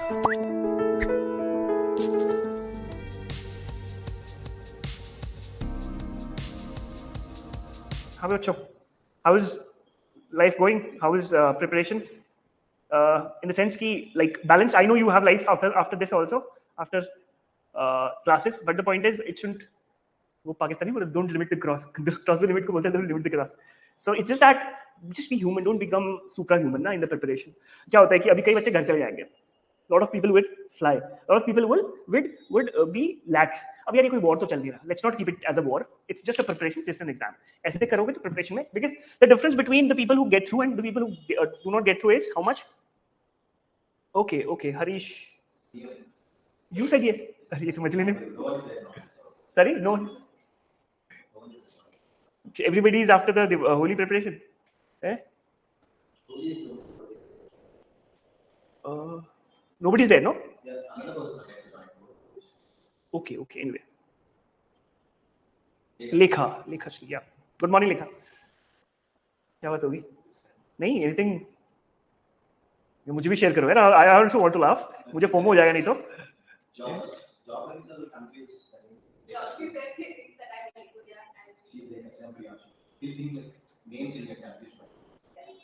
How about you? How is life going? How is preparation? In the sense ki, like balance. I know you have life after this also, after classes. But the point is, it shouldn't. वो पाकिस्तानी बोले don't limit the cross. Cross the limit को बोलते हैं don't limit the cross. So it's just that just be human. Don't become superhuman ना in the preparation. क्या होता है कि अभी कई बच्चे घर चले जाएंगे. A lot of people will fly. A lot of people would be lax. अब यार ये कोई war तो चल नहीं रहा. Let's not keep it as a war. It's just a preparation, just an exam. ऐसे करोगे तो preparation में, because the difference between the people who get through and the people who do not get through is how much? Okay, Harish. You said yes. ये तो मजले ने. Sorry, no. Everybody is after the holy preparation. Eh? Nobody's there, no? Okay. Anyway. Lekha, yeah. Good morning, Lekha. क्या बात होगी? नहीं, anything? मुझे भी share करो यार. I also want to laugh. मुझे FOMO हो जाएगा नहीं तो.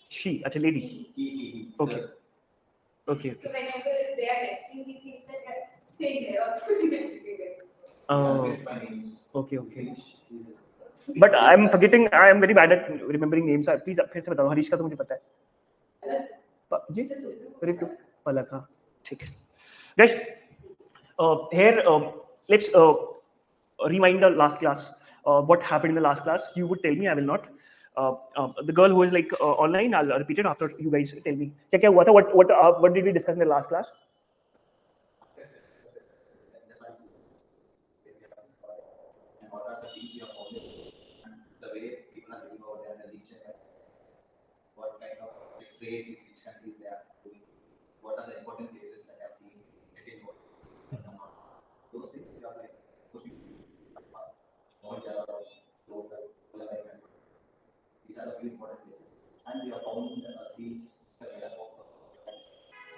She, अच्छा lady. Okay. So whenever they are testing, he thinks that they are saying they are also investing. Okay. But I'm forgetting. I am very bad at remembering names. Please, फिर से बताओ. हरीश का तो मुझे पता है. जी, ऋतु, पलक, हाँ, ठीक है. Guys, here let's remind the last class. What happened in the last class? You would tell me. I will not. The girl who is like online, I'll repeat it after you guys tell me. क्या हुआ था? What did we discuss in the last class? Trade with which countries they are doing, what are the important places that have been getting over. Those things are like these are the few important places, and we have found seeds made up of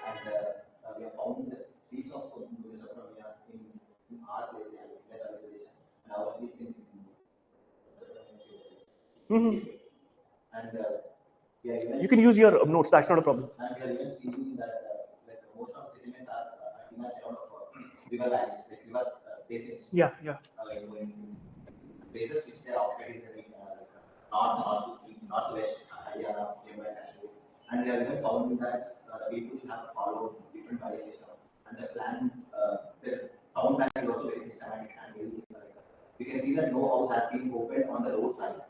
and we have found seeds of Mesopotamia in our place in isolation, and our seeds in and you can use your notes. That's not a problem. And we are even seeing that like most of the sediments are emerged out of river valleys, like river basins. Yeah. In places which they are operating in northwest Haryana, Jammu and Kashmir, and we have even found that people have followed different valley system, and the town plan is also very systematic and very we can see that no house has been opened on the roadside.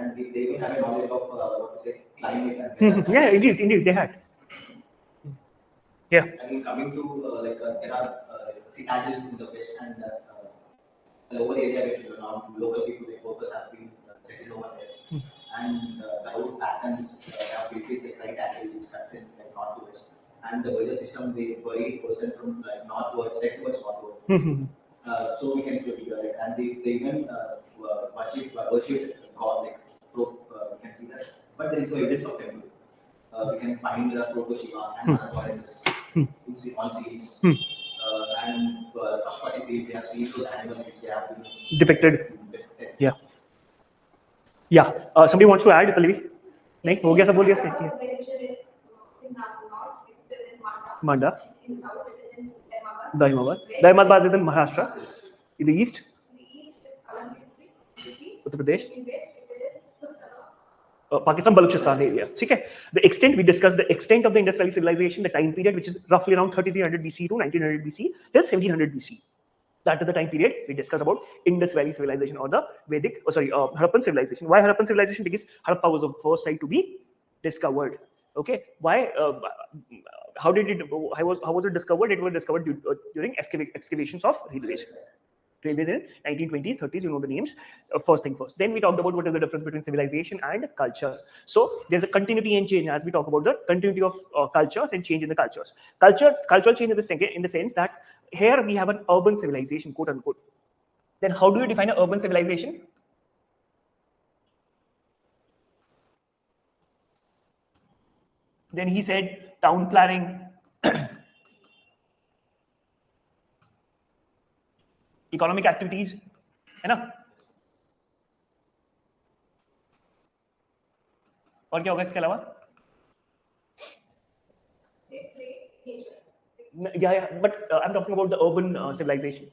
And they will have a knowledge of what to say, climate and yeah, indeed, they had. Yeah. And coming to there are citadels in the west and the lower area where local people like workers have been settled over there, and the road patterns have been like right angle which cuts in like north to west, and the weather system they buried person from like northwards, right towards northward. So we can see a video, right? And they even worship God, like we can see that, but there is no evidence of temple. We can find Proto-Shiva and other goddesses on seals, and Pashupati seals. They have seen those animals which they have been depicted. Yeah. Somebody wants to add, Pallavi? Next, हो गया सब बोल दिया इसने. Manda. In south it is in Dahimabad is in Maharashtra. In the east, Uttar Pradesh. Pakistan, Balochistan area. Okay. The extent we discussed, the extent of the Indus Valley civilization, the time period, which is roughly around 3300 BC to 1900 BC till 1700 BC. That is the time period we discussed about Indus Valley civilization or the Harappan civilization. Why Harappan civilization? Because Harappa was the first site to be discovered. Okay. Why? How was it discovered? It was discovered during excavations of railways in 1920s, 30s, you know the names. First thing first. Then we talked about what is the difference between civilization and culture. So there's a continuity and change as we talk about the continuity of cultures and change in the cultures. Cultural change in the sense that here we have an urban civilization, quote unquote. Then how do you define an urban civilization? Then he said town planning, economic activities है ना, और क्या होगा इसके अलावा? Yeah, but I'm talking about the urban civilization.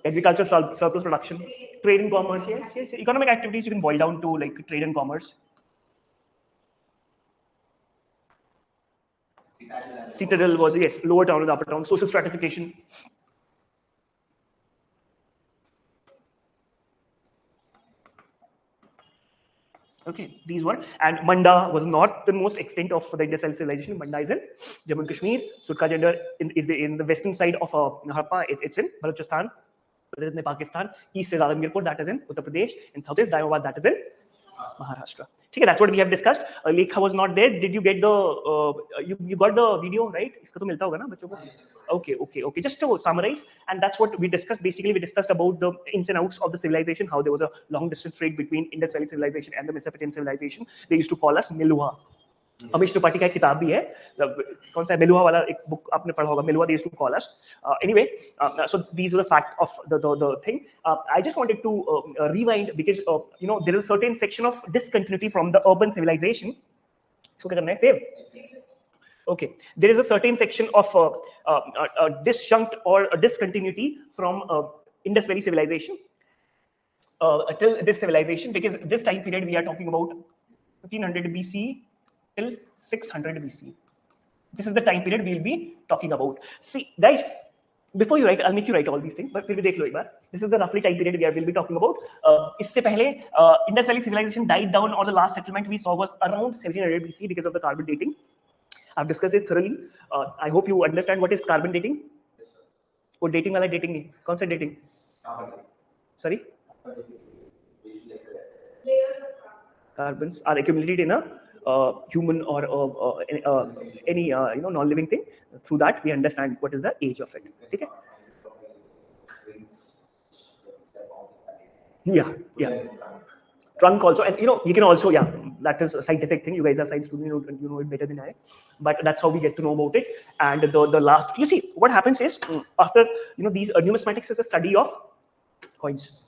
Agriculture, surplus production, trade and commerce. Yes. Economic activities you can boil down to like trade and commerce. Citadel was, yes, lower town and upper town. Social stratification. Okay, these were, and Manda was not the most extent of the Indus Valley civilization. Manda is in Jammu and Kashmir. Surkha gender is in the western side of Harappa. It's in Balochistan, in Pakistan. East is Alamgirpur, that is in Uttar Pradesh. And south is Dayawad, that is in Maharashtra. Okay, that's what we have discussed. Lekha was not there. Did you get the you got the video, right? Iska to milta hoga na bachcho ko? Okay. Just to summarize, and that's what we discussed. Basically, we discussed about the ins and outs of the civilization, how there was a long distance trade between Indus Valley civilization and the Mesopotamian civilization. They used to call us Milua. Amish Tripathi का एक किताब भी है, कौन सा मेलुआ वाला एक book आपने पढ़ा होगा, Meluha, they used to call us. Anyway, so these were the facts of the thing. I just wanted to rewind because you know, there is a certain section of discontinuity from the urban civilization. So क्या करना है? Save. Okay, there is a certain section of disjunct or a discontinuity from Indus Valley civilization till this civilization, because this time period we are talking about 1500 BC till 600 BC. This is the time period we'll be talking about. See, guys, before you write, I'll make you write all these things, but फिर भी देख लो एक बार. This is the roughly time period we'll be talking about. इससे पहले Indus Valley civilization died down, or the last settlement we saw was around 1700 BC because of the carbon dating. I've discussed it thoroughly. I hope you understand what is carbon dating. वो dating वाला dating नहीं, कौन सा dating? Sorry. Layers of Carbons are accumulated in a human or any you know, non-living thing. Through that we understand what is the age of it. Okay? Yeah. Trunk also, and you know, you can also, yeah, that is a scientific thing. You guys are science students, you know it better than I. But that's how we get to know about it. And the last, you see, what happens is after, you know, these numismatics is a study of coins.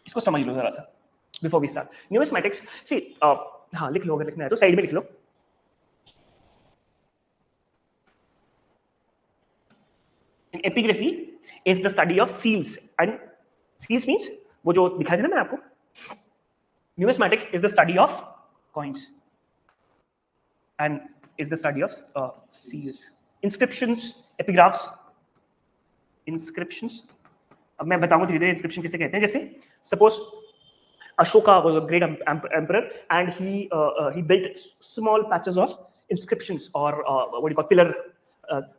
इसको समझ लो जरा सा before we start. Numismatics, see, हाँ लिख लो, अगर लिखना है तो साइड में लिख लो. In epigraphy is the study of seals, and seals means वो जो दिखाया था ना मैंने आपको. Numismatics is the study of coins and is the study of seals. Inscriptions, epigraphs, inscriptions. अब मैं बताऊंगा धीरे धीरे inscription किसे कहते हैं. जैसे suppose Ashoka was a great emperor, and he built small patches of inscriptions, or what do you call, pillar.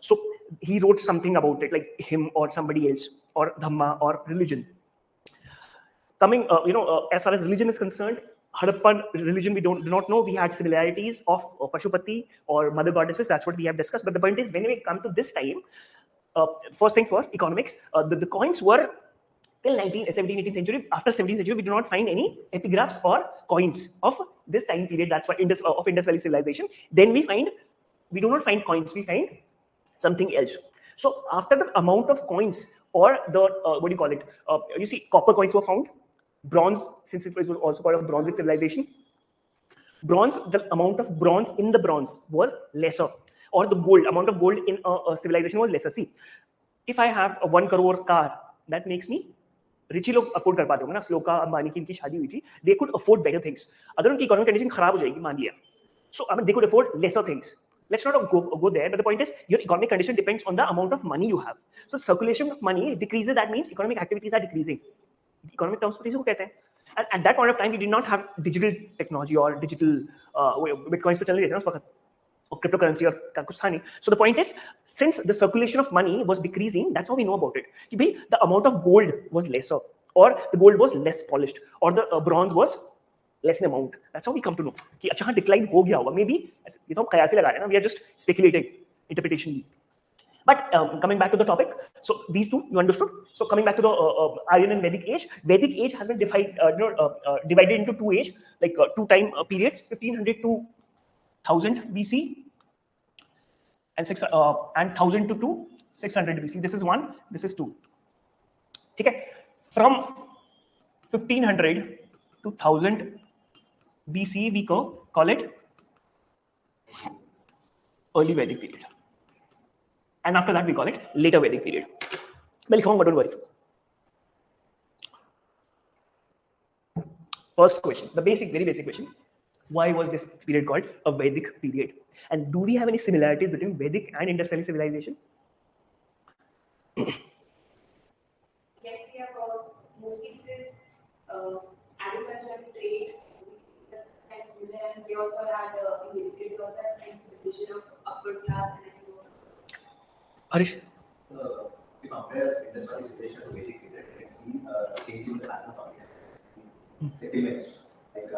So he wrote something about it, like him or somebody else, or dhamma or religion. Coming, you know, as far as religion is concerned, Harappan religion we do not know. We had similarities of Pashupati or mother goddesses. That's what we have discussed. But the point is, when we come to this time, first thing first, economics. The coins were till 17th, 18th century. After 17th century, we do not find any epigraphs or coins of this time period. That's why Indus Valley civilization. Then we do not find coins. We find something else. So after the amount of coins, or the what do you call it? You see, copper coins were found. Bronze, since it was also called a bronze civilization. Bronze, the amount of bronze in the bronze was lesser, or the gold amount of gold in a civilization was lesser. See, if I have a 1 crore car, that makes me rich. लोग afford कर पाते होंगे ना. श्लोका अंबानी की इनकी शादी हुई थी. They could afford better things. अगर उनकी economic condition खराब हो जाएगी, मान लिया, so I mean they could afford lesser things. Let's not go there, but the point is your economic condition depends on the amount of money you have. So circulation of money decreases. That means economic activities are decreasing. Economic terms को किसी को कहते हैं. And at that point of time, we did not have digital technology or digital bitcoins पे चल रही थी ना उस वक्त, or cryptocurrency or कुछ था नहीं. So the point is, since the circulation of money was decreasing, that's how we know about it. कि भाई the amount of gold was lesser, or the gold was less polished, or the bronze was less in amount. That's how we come to know कि अच्छा हाँ decline हो गया होगा. Maybe ये तो हम कयासी लगा रहे हैं ना. We are just speculating, interpretation. But coming back to the topic, so these two you understood. So coming back to the Aryan and Vedic Age, Vedic Age has been divided into two age, like two time periods, 1500 to 1000 BC and 1000 to 600 BC. This is 1, this is 2. Okay. From 1500 to 1000 BC, we call it early Vedic period. And after that, we call it later Vedic period. But don't worry. First question, the very basic question. Why was this period called a Vedic period? And do we have any similarities between Vedic and Indus Valley civilization? Yes, we have mostly this agriculture and trade and similar, and they also had in the period also had division of upper class and lower. Harish? If you compare Indus Valley civilization to Vedic period, you can see change in the pattern of settlements, like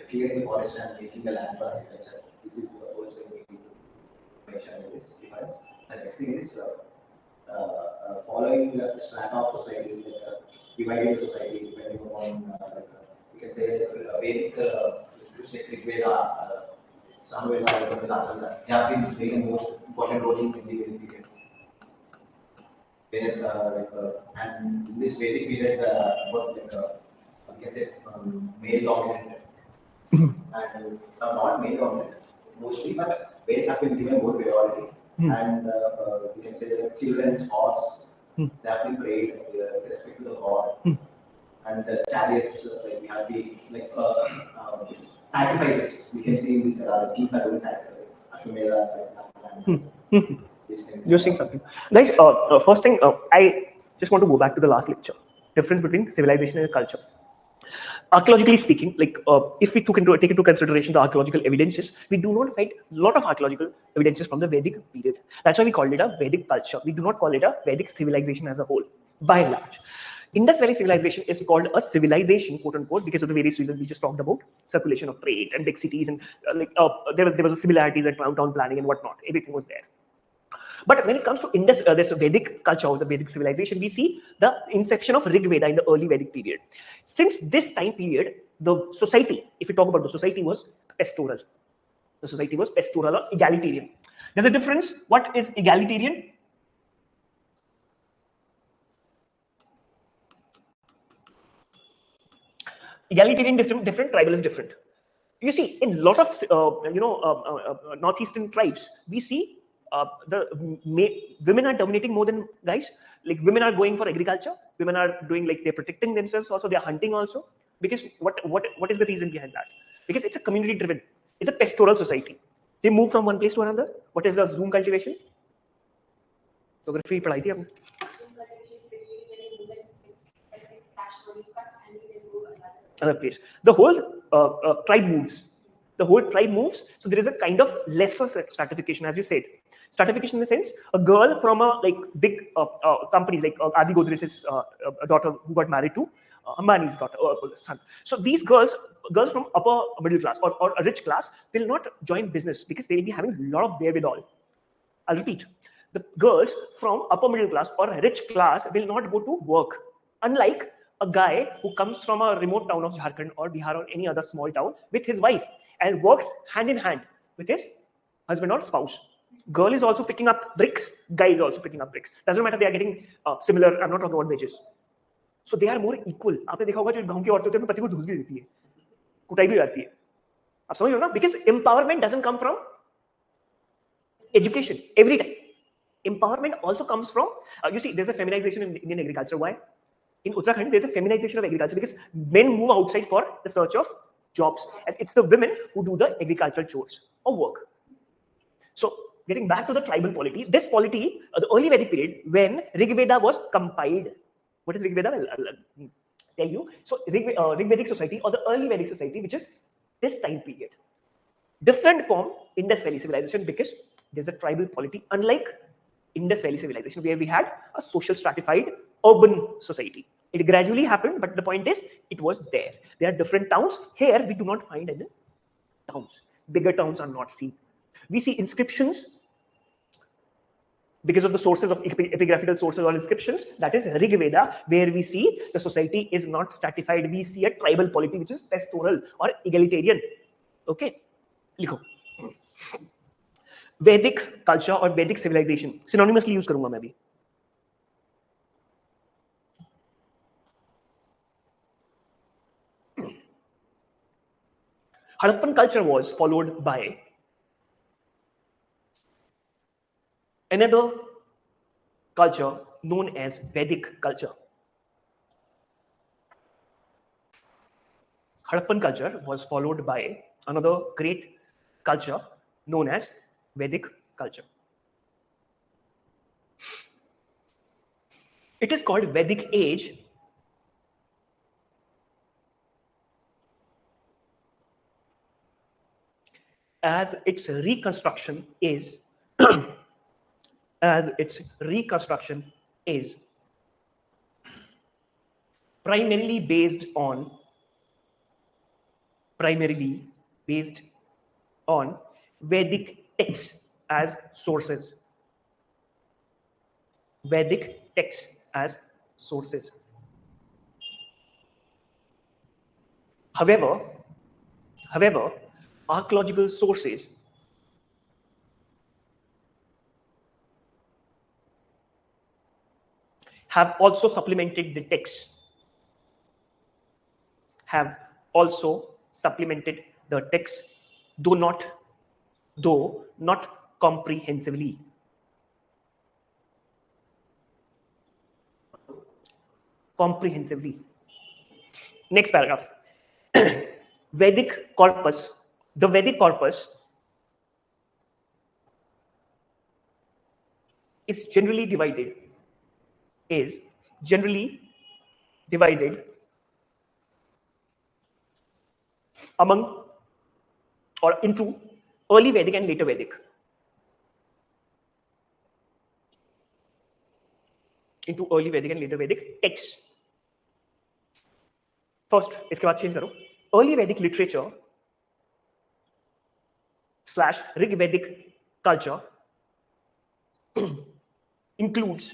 clearing the forest and making the land for agriculture. This is the first thing we need to mention in this difference. The next thing is following the strata of society, like dividing the society depending upon, you can say, Vedic scripts like Rigveda, Samaveda, they have been playing the most important role in the Vedic period. And in this Vedic period, you can say male dominant and not male dominant mostly, but males have been given more priority. And you can say that children's horse, they have been prayed with respect to the god. And the chariots, like we have the sacrifices. We can see in this kings are doing sacrifices. Ashwamedha, these things. You're saying something, guys. First thing, I just want to go back to the last lecture. Difference between civilization and culture. Archaeologically speaking, like if we take into consideration the archaeological evidences, we do not find a lot of archaeological evidences from the Vedic period. That's why we called it a Vedic culture. We do not call it a Vedic civilization as a whole, by and large. Indus Valley civilization is called a civilization, quote unquote, because of the various reasons we just talked about: circulation of trade and big cities, and there was a similarities and town planning and whatnot. Everything was there. But when it comes to this Vedic culture or the Vedic civilization, we see the inception of Rig Veda in the early Vedic period. Since this time period, the society, if we talk about the society, was pastoral. The society was pastoral or egalitarian. There's a difference. What is egalitarian? Egalitarian is different, tribal is different. You see, in a lot of northeastern tribes, we see women are dominating more than guys. Like women are going for agriculture. Women are doing, like, they're protecting themselves also. They're hunting also. Because what is the reason behind that? Because it's a community driven. It's a pastoral society. They move from one place to another. What is the Zoom cultivation? Geography पढ़ाई थी आपने? Another place. The whole tribe moves. The whole tribe moves. So there is a kind of lesser stratification, as you said. Stratification in the sense, a girl from a big companies like Adi Godrej's daughter who got married to Ambani's daughter, son. So these girls from upper middle class or a rich class will not join business because they will be having a lot of wherewithal. I'll repeat. The girls from upper middle class or a rich class will not go to work. Unlike a guy who comes from a remote town of Jharkhand or Bihar or any other small town with his wife and works hand in hand with his husband or spouse. Girl is also picking up bricks, guy is also picking up bricks. Doesn't matter, they are getting similar, I'm not talking about wages. So they are more equal. आपने देखा होगा जो गांव की औरतें होती हैं पति को धूस भी देती है, कुटाई भी जाती है. आप समझ रहे हो ना? Because empowerment doesn't come from education every time. Empowerment also comes from, you see, there's a feminization in Indian agriculture. Why? In Uttarakhand, there's a feminization of agriculture because men move outside for the search of jobs. And it's the women who do the agricultural chores or work. So, getting back to the tribal polity, this polity, the early Vedic period, when Rig Veda was compiled. What is Rig Veda? I'll tell you. So, Rig Vedic society or the early Vedic society, which is this time period. Different from Indus Valley civilization because there's a tribal polity, unlike Indus Valley civilization, where we had a social stratified urban society. It gradually happened, but the point is, it was there. There are different towns. Here, we do not find any towns. Bigger towns are not seen. We see inscriptions because of the sources of epigraphical sources or inscriptions. That is Rig Veda, where we see the society is not stratified. We see a tribal polity, which is pastoral or egalitarian. Okay? Likho. वैदिक culture और वैदिक civilisation synonymously use करूंगा मैं भी. Harappan culture was followed by another culture known as Vedic culture. Harappan culture was followed by another great culture known as Vedic culture. It is called Vedic Age as its reconstruction is primarily based on Vedic texts as sources. Vedic texts as sources. However, archaeological sources have also supplemented the text, though not comprehensively. Next paragraph. Vedic corpus. The Vedic corpus is generally divided among or into early Vedic and later Vedic. Texts. First, इसके बाद change करो. Early Vedic literature / Rig Vedic culture includes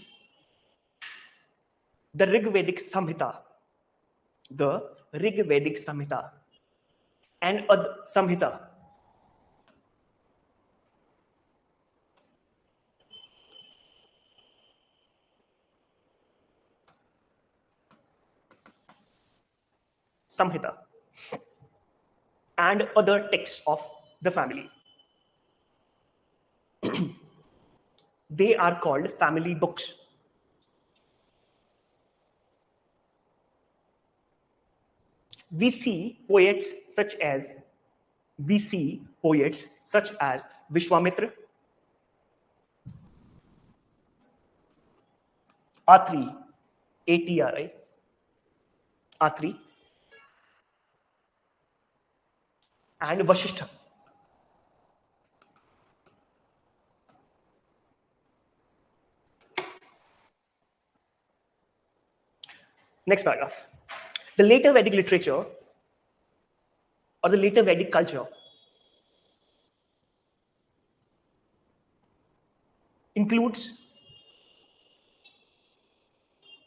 the Rig Vedic Samhita and Samhita. And other texts of the family. They are called family books. We see poets such as Vishwamitra, Atri, A-T-R-I, Atri, and Vasishtha. Next paragraph. The later Vedic literature or the later Vedic culture includes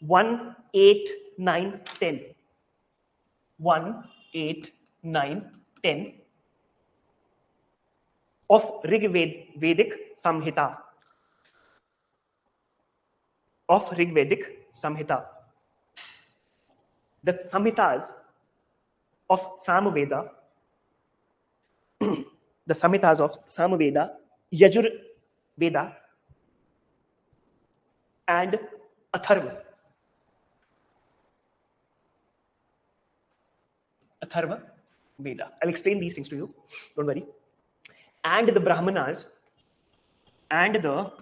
1, 8, 9, 10. 1, 8, 9, 10 of Rig Vedic Samhita. The Samhitas of Samaveda, Yajur Veda, and Atharva Veda. I'll explain these things to you, don't worry. And the Brahmanas, Aryankas,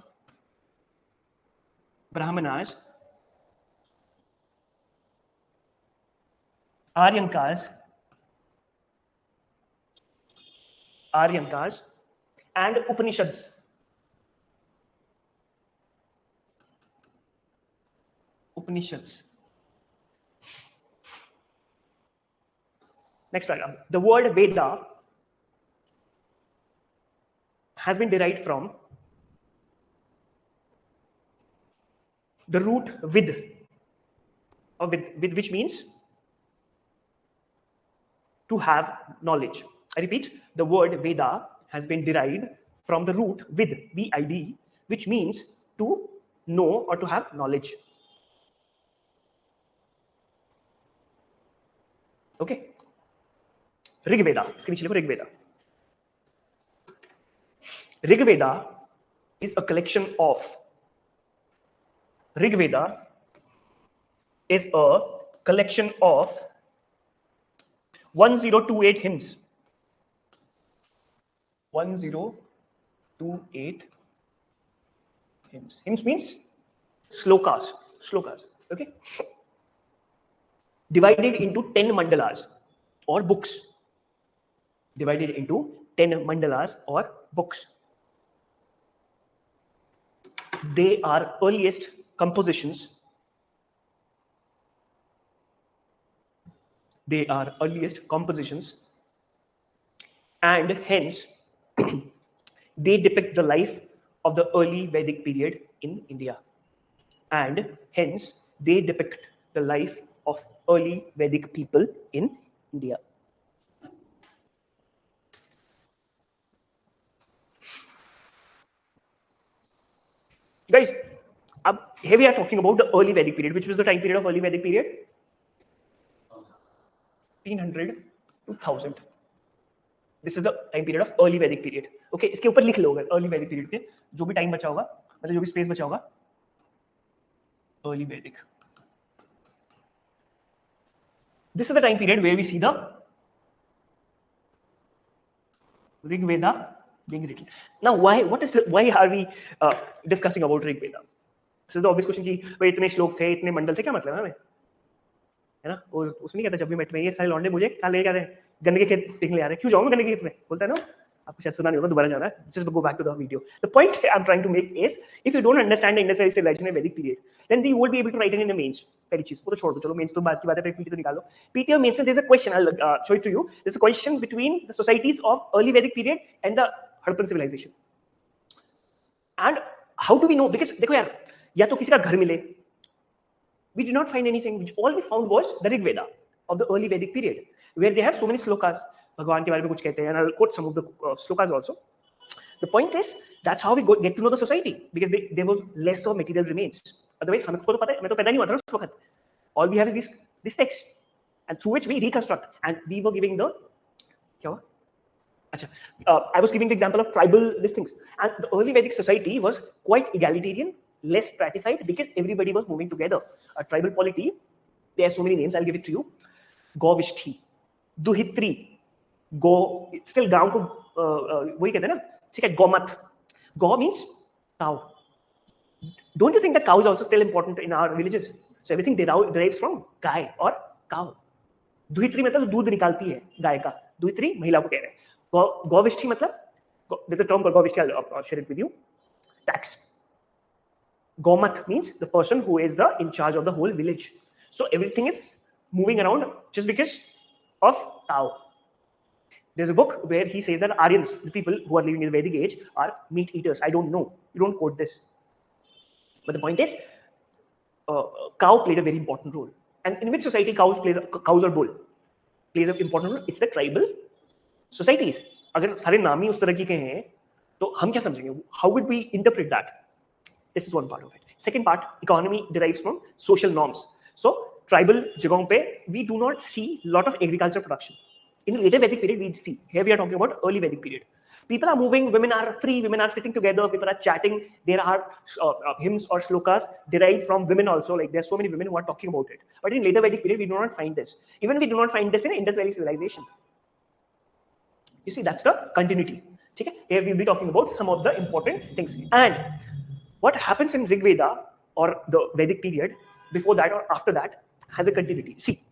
and Upanishads. Next paragraph. The word Veda has been derived from the root vid, which means to have knowledge. I repeat, the word Veda has been derived from the root vid, V-I-D, which means to know or to have knowledge. Okay. Rig Veda, इसके नीचे लिखो Rig Veda. Rig Veda is a collection of Rig Veda is a collection of 1028 hymns. 1028 hymns. Hymns means slokas. Slokas. Okay. Divided into 10 mandalas or books. Divided into 10 mandalas or books. They are earliest compositions. They are earliest compositions, and hence they depict the life of the early Vedic period in India. And hence they depict the life of early Vedic people in India. Guys, here we are talking about the early Vedic period. Which was the time period of early Vedic period? 1500 to 1000. This is the time period of early Vedic period. Okay, इसके ऊपर लिख लो अगर early Vedic period के जो भी time बचा होगा, मतलब जो भी space बचा होगा, early Vedic. This is the time period where we see the Rig Veda being written. Now, why are we discussing about Rig Veda? So the obvious question कि भाई इतने श्लोक थे, इतने मंडल थे, क्या मतलब है हमें? है ना? और उसने नहीं कहता जब भी मैं ये सारे लौंडे मुझे क्या लेके आ रहे हैं, गन्ने के खेत देखने ले आ रहे हैं, क्यों जाऊंगा गन्ने के खेत में? बोलता है ना, आपको शायद सुना नहीं होगा, दोबारा जाना है. Just go back to the video. The point I'm trying to make is, if you don't understand the Indus Valley civilization in Vedic period, then you won't be able to write it in the mains. पहली चीज वो तो छोड़ दो, चलो mains तो बात की बात है, पीटी तो निकालो. पीटी और मेंस में there's a question, I'll show it to you. There's a question between the societies of early Vedic period and the Harappan civilization. And how do we know? Because देखो यार, या तो किसी का घर मिले. We did not find anything. Which all we found was the Rig Veda of the early Vedic period, where they have so many slokas. भगवान के बारे में कुछ कहते हैं, and I'll quote some of the slokas also. The point is, that's how we get to know the society, because there was less of material remains. Otherwise, हमें तो पता है, मैं तो पैदा नहीं हुआ था उस वक्त. All we have is this text, and through which we reconstruct. And we were giving the क्या हुआ? अच्छा, I was giving the example of tribal these things, and the early Vedic society was quite egalitarian, less stratified, because everybody was moving together. A tribal polity, there are so many names, I'll give it to you. 𝐂𝐨𝐮𝐿, दुहित्री, गौ, still गांव को वही कहते हैं ना, ठीक है, गौमत. Gau means cow. Don't you think that cow is also still important in our villages? So everything derives from गाय और cow. दुहित्री मतलब दूध निकालती है गाय का, दुहित्री महिला को कह रहे हैं. 𝐂𝐨𝐮𝐿 मतलब, there's a term called 𝐂𝐨𝐻, I'll share it with you. Tax. Gaumat means the person who is in charge of the whole village. So everything is moving around just because of cow. There's a book where he says that Aryans, the people who are living in the Vedic age, are meat eaters. I don't know. You don't quote this. But the point is, cow played a very important role. And in which society cows or bull plays an important role? It's the tribal societies. अगर सारे नाम ही उस तरह के हैं, तो हम क्या समझेंगे? How would we interpret that? This is one part of it. Second part, economy derives from social norms. So tribal जगहों पे we do not see lot of agricultural production. In later Vedic period, we see. Here we are talking about early Vedic period. People are moving, women are free, women are sitting together, people are chatting. There are hymns or shlokas derived from women also. Like there are so many women who are talking about it. But in later Vedic period, we do not find this. Even we do not find this in Indus Valley civilization. You see, that's the continuity. Okay? Here we will be talking about some of the important things. And what happens in Rig Veda or the Vedic period, before that or after that, has a continuity. See,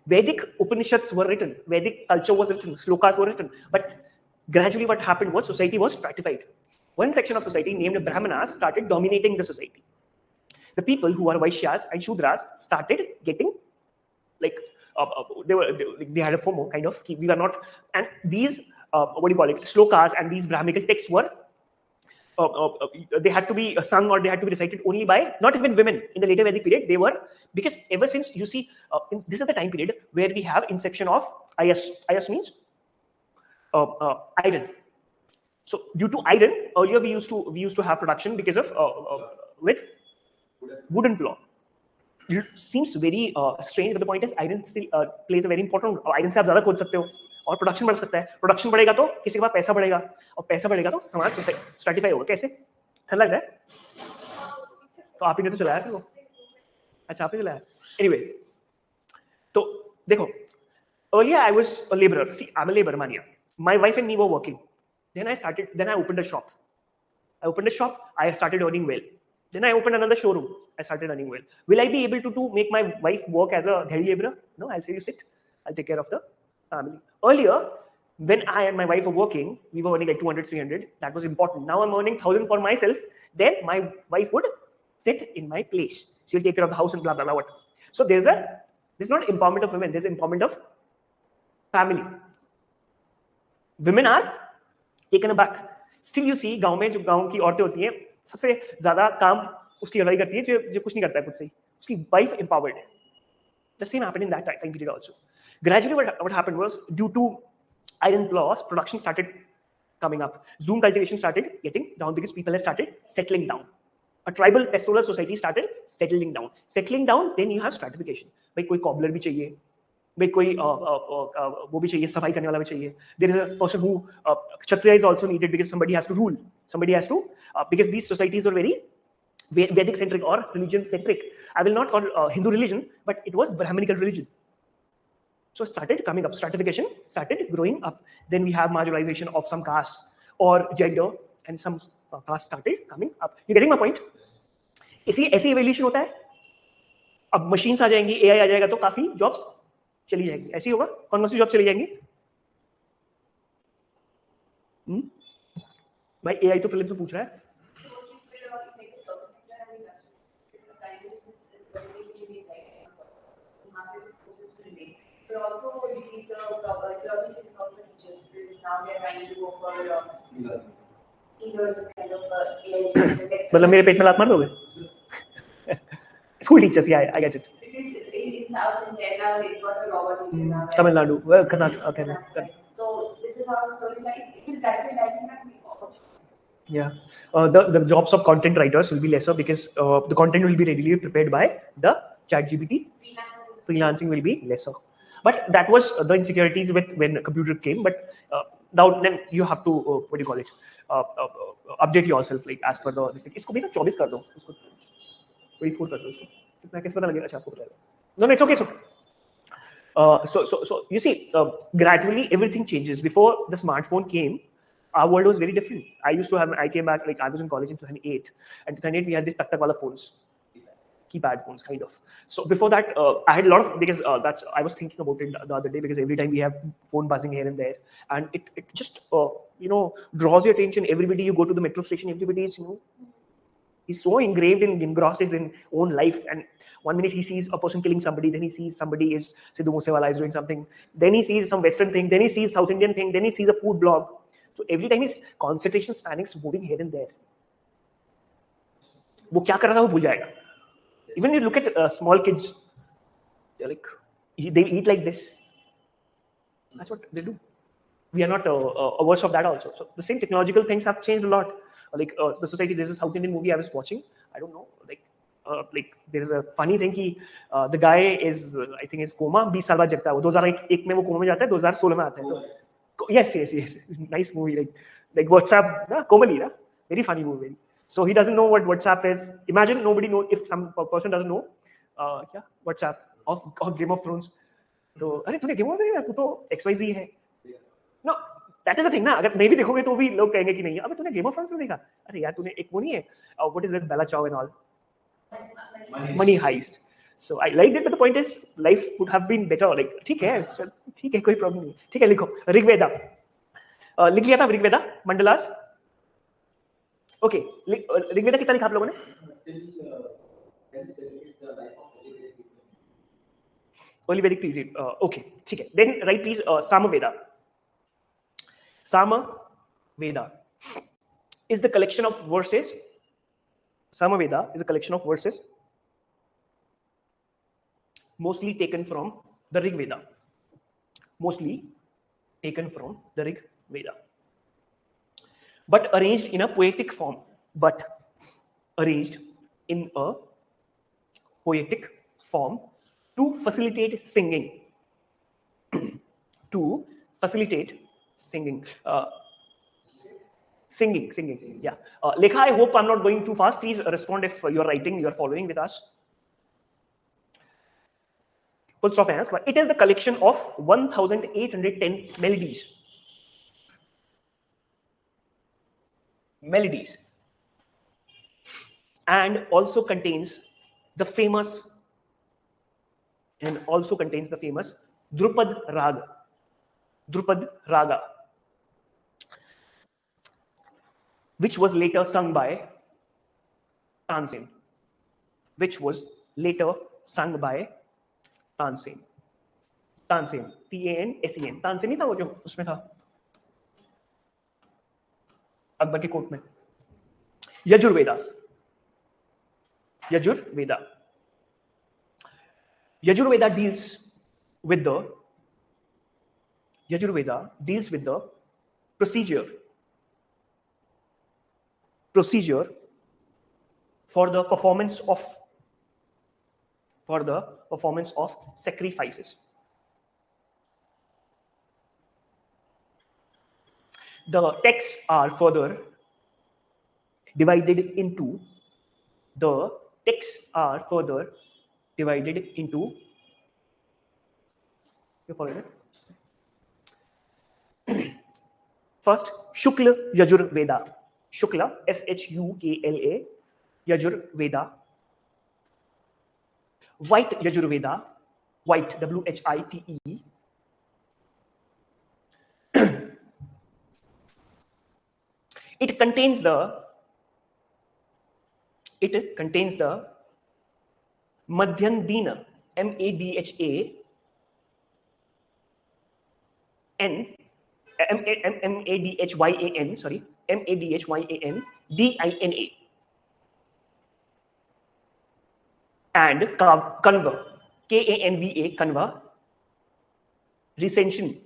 Vedic Upanishads were written, Vedic culture was written, slokas were written, but gradually what happened was society was stratified. One section of society named Brahmanas started dominating the society. The people who are Vaishyas and Shudras started getting like, they had a FOMO kind of, we were not, and these, slokas and these Brahminical texts were, they had to be sung or they had to be recited only by, not even women. In the later Vedic period, they were, because ever since, you see, this is the time period where we have inception of IS. IS means iron. So due to iron, earlier we used to have production because of with wooden plow. It seems very strange, but the point is iron still plays a very important role. Iron से आप ज़्यादा खोद सकते हो और production बढ़ सकता है. प्रोडक्शन बढ़ेगा तो किसी के पास पैसा बढ़ेगा और पैसा बढ़ेगा तो समाज स्ट्रैटिफाई होगा. कैसे? अच्छा लग रहा है? तो आप ही ने तो चलाया फिर वो. अच्छा आपने चलाया. Anyway, तो देखो, earlier I was a laborer. See, I'm a laborer, mania. My wife and me were working. Then I opened a shop. I started earning well. Then I opened another showroom. I started earning well. Will I be able to make my wife work as a daily laborer? No, I'll say you sit. I'll take care of the family. Earlier, when I and my wife were working, we were earning like 200, 300. That was important. Now I'm earning 1,000 for myself. Then my wife would sit in my place. She'll take care of the house and blah, blah, blah, whatever. So there's not empowerment of women. There's empowerment of family. Women are taken aback. Still you see, गांव में जो गांव की औरतें होती हैं, सबसे ज़्यादा काम उसकी लड़ाई करती है जो कुछ नहीं करता है खुद से ही. उसकी wife empowered है. The same happened in that time period also. Gradually, what happened was, due to iron claws, production started coming up. Zoom cultivation started getting down because people have started settling down. A tribal pastoral society started settling down. Settling down, then you have stratification. भाई कोई cobbler भी चाहिए, भाई कोई वो भी चाहिए, सफाई करने वाला भी चाहिए. There is a person who Kshatriya is also needed because somebody has to rule. Somebody has to because these societies are very Vedic centric or religion centric. I will not call Hindu religion, but it was Brahminical religion. So started coming up, stratification started growing up. Then we have marginalization of some castes or gender, and some castes started coming up. You getting my point? ऐसी evolution होता है. अब machines आ जाएंगी, AI आ जाएगा तो काफी jobs चली जाएंगी. ऐसी होगा? कौन सी जॉब चली जाएंगी? भाई AI तो प्रीलिम्स में पूछ रहा है. But also, these technology is about the teachers because now they are trying to go for either kind of AI. मतलब मेरे पेट में लात मार दोगे? School teachers, yeah, I get it. Because in South India, they've got a robot teacher now. Tamil Nadu, well, Karnataka, okay. So this is how it's going. Like it will directly opportunities. Yeah, the jobs of content writers will be lesser because the content will be readily prepared by the ChatGPT. Freelancing will be lesser. But that was the insecurities when computer came. But now then you have to what do you call it? Update yourself like as per the. इसको भी ना 24 कर दो. इसको 24 कर दो इसको. कितना किस पता लगेगा? अच्छा आपको बताएगा. No, it's okay. It's okay. So you see, gradually everything changes. Before the smartphone came, our world was very different. I came back like I was in college in 2008, and 2008 we had these tak wala phones, keypad phones kind of. So before that, I had a lot of because I was thinking about it the other day because every time we have phone buzzing here and there, and it just draws your attention. Everybody, you go to the metro station, everybody is he's so engrossed in his own life, and one minute he sees a person killing somebody, then he sees somebody is Sidhu Moosewala is doing something, then he sees some Western thing, then he sees South Indian thing, then he sees a food blog. So every time his concentration span is moving here and there. वो क्या कर रहा था वो भूल जाएगा. Even you look at small kids, they're like they eat like this. That's what they do. We are not averse of that also. So the same technological things have changed a lot. Like the society, there's a South Indian movie I was watching. I don't know, like there is a funny thing कि the guy is I think is coma 20 साल बाद जगता है वो 2001 में वो coma में जाता है 2016 में आता है तो yes nice movie like WhatsApp na Komali na very funny movie. So he doesn't know what WhatsApp is. Imagine nobody know if some person doesn't know क्या WhatsApp of Game of Thrones. तो अरे तूने Game of Thrones देखा तू तो XYZ है. No, that is the thing ना. अगर नहीं भी देखोगे तो भी लोग कहेंगे कि नहीं अबे तूने Game of Thrones देखा. अरे यार तूने एक वो नहीं है what is that Bella Ciao and all money heist. So I liked it, but the point is life would have been better. Like ठीक है कोई प्रॉब्लम नहीं. ठीक है लिखो ऋग्वेदा लिख लिया था ऋग्वेदा मंडलास. ओके ऋग्वेदा कितना लिखा आप लोगों ने? Only Vedic period. Okay, ठीक है. Then write please Samaveda. Samaveda is the collection of verses. Samaveda is a collection of verses mostly taken from the Rig Veda. Mostly taken from the Rig Veda. but arranged in a poetic form. But arranged in a poetic form to facilitate singing. To facilitate singing. Singing. Yeah. Lekha, I hope I'm not going too fast. Please respond if you're writing, you're following with us. Full stop and ask. It is the collection of 1,810 melodies. And also contains the famous Drupad Raga, which was later sung by Tansen. Tansen, T-A-N-S-E-N. Tansen नहीं था वो जो उसमें था अकबर के court में. Yajurveda deals with the procedure for the performance of sacrifices. The texts are further divided into you follow it? First, Shukla Yajurveda. Shukla, S-H-U-K-L-A, Yajurveda. White Yajurveda, white, W-H-I-T-E. It contains the Madhyandina, M-A-D-H-Y-A-N, and Kanva, K-A-N-V-A, Kanva, recension,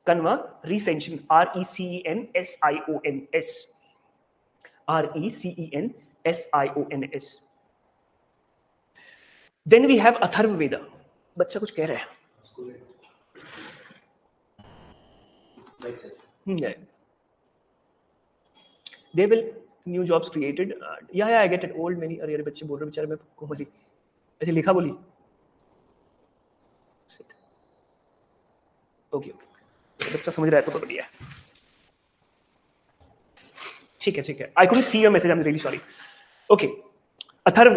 R-E-C-E-N-S-I-O-N-S. Then we have Atharva Veda. बच्चा कुछ कह रहा है. Yeah. They will new jobs created. Yeah, I get it. Old many. अरे बच्चे बोल रहे बेचारे मैं को बोली ऐसे लिखा बोली. Okay. बच्चा समझ रहा है तो बढ़िया है. ठीक है. I couldn't see your message. I'm really sorry. Okay. Atharva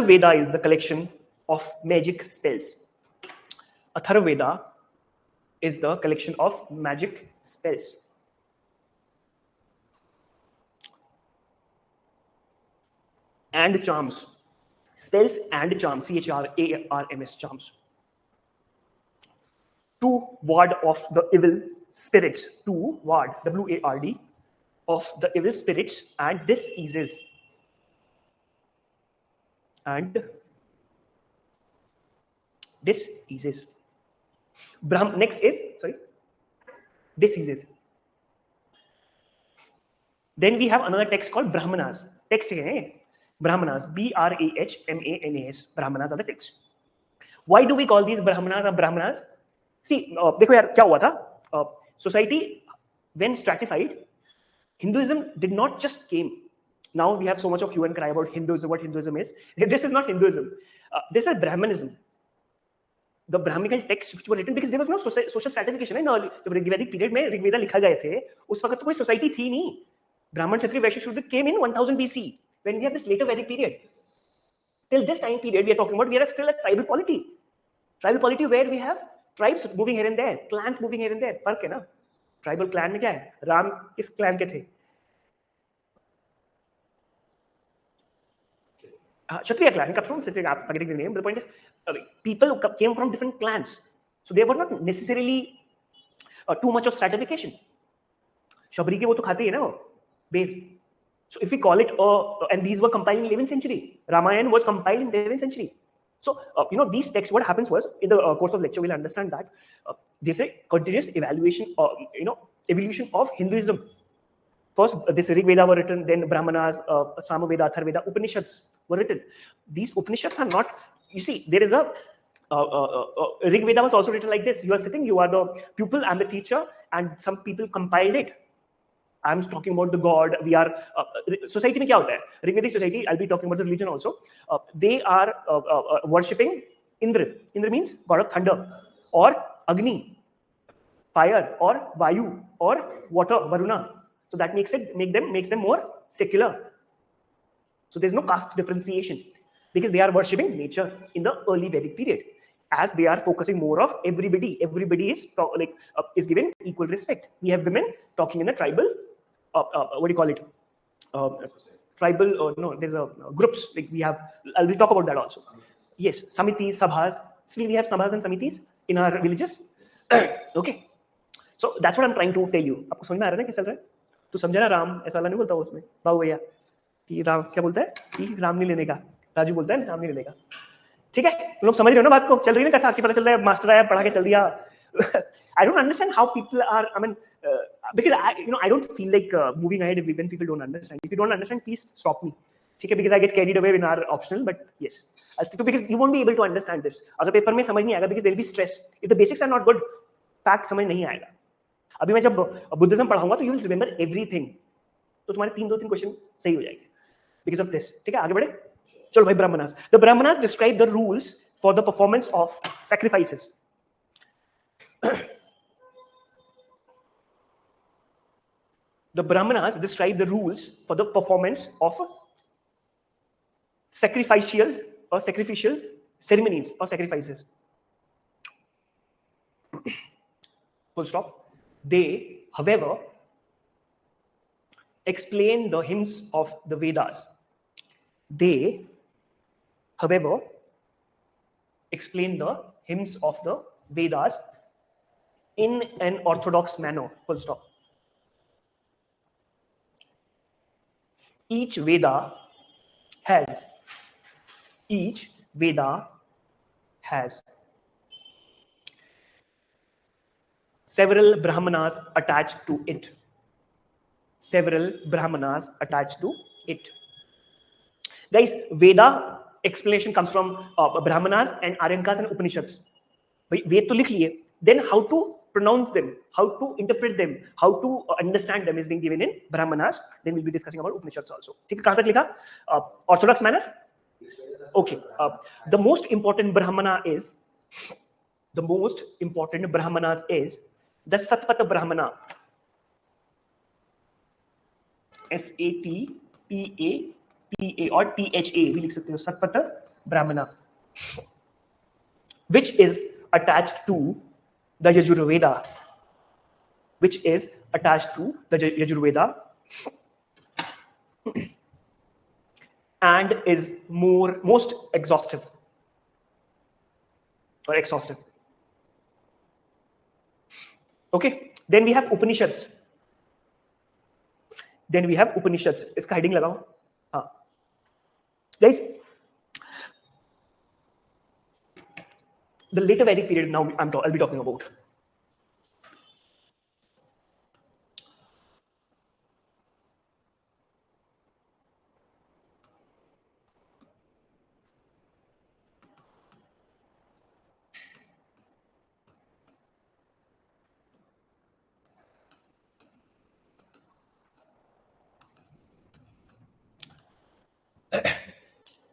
Veda is the collection of magic spells. Atharva Veda is the collection of magic spells. And charms. Spells and charms. C-H-R-A-R-M-S, charms. To ward off the evil spirits. To ward, W-A-R-D, of the evil spirits and diseases. Next is, diseases. Then we have another text called Brahmanas. Text hai, Brahmanas, B-R-A-H-M-A-N-A-S. Brahmanas are the text. Why do we call these Brahmanas? See, देखो यार क्या हुआ था? Society, when stratified, Hinduism did not just came. Now we have so much of hue and cry about Hinduism, what Hinduism is. This is not Hinduism. This is Brahmanism. The Brahminical texts which were written because there was no social stratification. जब Vedic period में ऋग्वेदा लिखा गए थे, उस वक्त तो कोई society थी नहीं. Brahman, Kshatriya, Vaishya, Shudra came in 1000 BC when we have this later Vedic period. Till this time period we are talking about, we are still a tribal polity. Tribal polity where we have tribes moving here and there, clans moving here and there. फर्क है ना? Tribal clan में क्या है? राम किस clan के थे? Kshatriya clan, comes from Kshatriya, I'm forgetting the name, but the point is, people came from different clans. So there were not necessarily too much of stratification. Shabri ke wo to khate hai na wo, beef. So if we call it, and these were compiled in 11th century. Ramayana was compiled in 11th century. So, these texts, what happens was, in the course of lecture, we'll understand that there's a continuous evaluation, evolution of Hinduism. First, this Rig Veda were written, then Brahmanas, Samaveda, Atharvaveda, Upanishads were written. These Upanishads are not, you see, there is a Rig Veda was also written like this. You are sitting, you are the pupil and the teacher, and some people compiled it. I'm talking about the god. We are society में क्या होता है? Rigvedic society. I'll be talking about the religion also. They are worshipping Indra. Indra means god of thunder, or Agni, fire, or Vayu, or water, Varuna. So that makes them more secular. So there's no caste differentiation because they are worshipping nature in the early Vedic period. As they are focusing more of everybody is given equal respect. We have women talking in a tribal, what do you call it? Tribal, no, there's a groups, like we have, I'll talk about that also. Yes, Samitis, Sabhas. Still we have Sabhas and Samitis in our villages. Okay. So that's what I'm trying to tell you. आपको समझ में आ रहा है ना क्या चल रहा है? तू समझा ना राम ऐसा वाला नहीं बोलता उसमें बाबू भैया कि राम क्या बोलता है कि राम नहीं लेने का, राजू बोलता है राम नहीं लेने का. ठीक है, तुम लोग समझ रहे हो ना बात को? चल रही है ना कथा कि पता चल रहा है मास्टर आया पढ़ा के चल दिया. I don't understand how people are, I mean, because I don't feel like moving ahead when people don't understand. If you don't understand, please stop me. ठीक है, because I get carried away in our optional, but yes, I'll stick to, because you won't be able to understand this. अगर paper में समझ नहीं आएगा, because there will be stress. If the basics are not good, fact समझ नहीं आएगा. अभी मैं जब बुद्धिज्म पढ़ाऊंगा तो you will remember everything. तो तुम्हारे 3 क्वेश्चन सही हो जाएंगे because of this. ठीक है, आगे बढ़े. चलो भाई, Brahmanas. The Brahmanas describe the rules for the performance of sacrifices. The Brahmanas describe the rules for the performance of sacrificial ceremonies or sacrifices. Full stop. They, however, explain the hymns of the Vedas. They, however, explain the hymns of the Vedas in an orthodox manner. Full stop. Each Veda has several Brahmanas attached to it. Guys, Veda explanation comes from Brahmanas and Aryankas and Upanishads. Ved to likh liye. Then how to pronounce them, how to interpret them, how to understand them is being given in Brahmanas. Then we'll be discussing about Upanishads also. ठीक है, कहाँ तक लिखा? Orthodox manner? Okay. The most important Brahmanas is the Satpata Brahmana. SATPAPA or PHA. We लिख सकते हो Satpata Brahmana, which is attached to the Yajurveda, and is most exhaustive. Okay, then we have Upanishads. इसका heading लगाओ. हाँ. Guys, the later Vedic period now I'll be talking about.